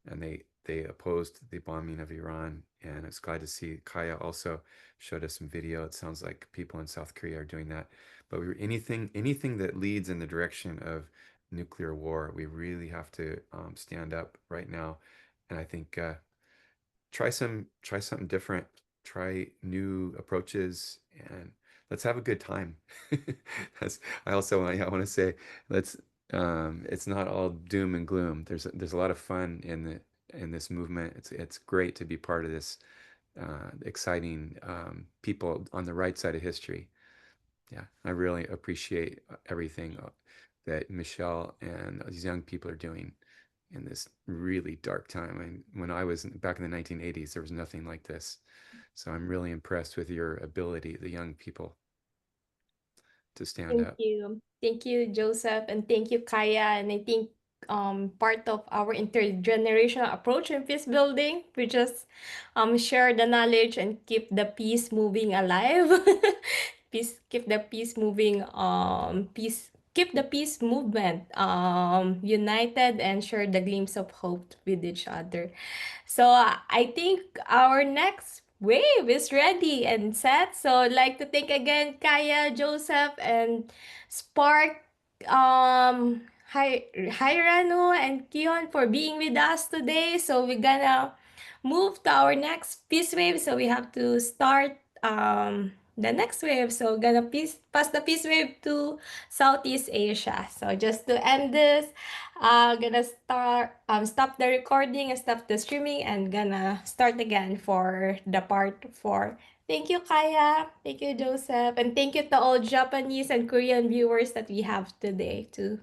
and they opposed the bombing of Iran. And it's glad to see Kaya also showed us some video. It sounds like people in South Korea are doing that. But anything that leads in the direction of nuclear war, we really have to stand up right now. And I think try something different, try new approaches, and let's have a good time. I also want to say it's not all doom and gloom. There's a lot of fun in this movement. It's great to be part of this exciting people on the right side of history. Yeah, I really appreciate everything that Michelle and these young people are doing in this really dark time. I mean, when I was back in the 1980s, there was nothing like this. So I'm really impressed with your ability, the young people, to stand up. Thank you, Joseph, and thank you, Kaya. And I think part of our intergenerational approach in peace building, we just share the knowledge and keep the peace moving alive. Keep the peace moving, keep the peace movement united, and share the glimpse of hope with each other. So I think our next wave is ready and set. So I'd like to thank again Kaya, Joseph, and Spark, hi Rano and Kion for being with us today. So we're gonna move to our next peace wave. So we have to start the next wave. So gonna pass the peace wave to Southeast Asia. So just to end this, gonna stop the recording and stop the streaming, and gonna start again for the part 4. Thank you, Kaya. Thank you, Joseph. And thank you to all Japanese and Korean viewers that we have today too.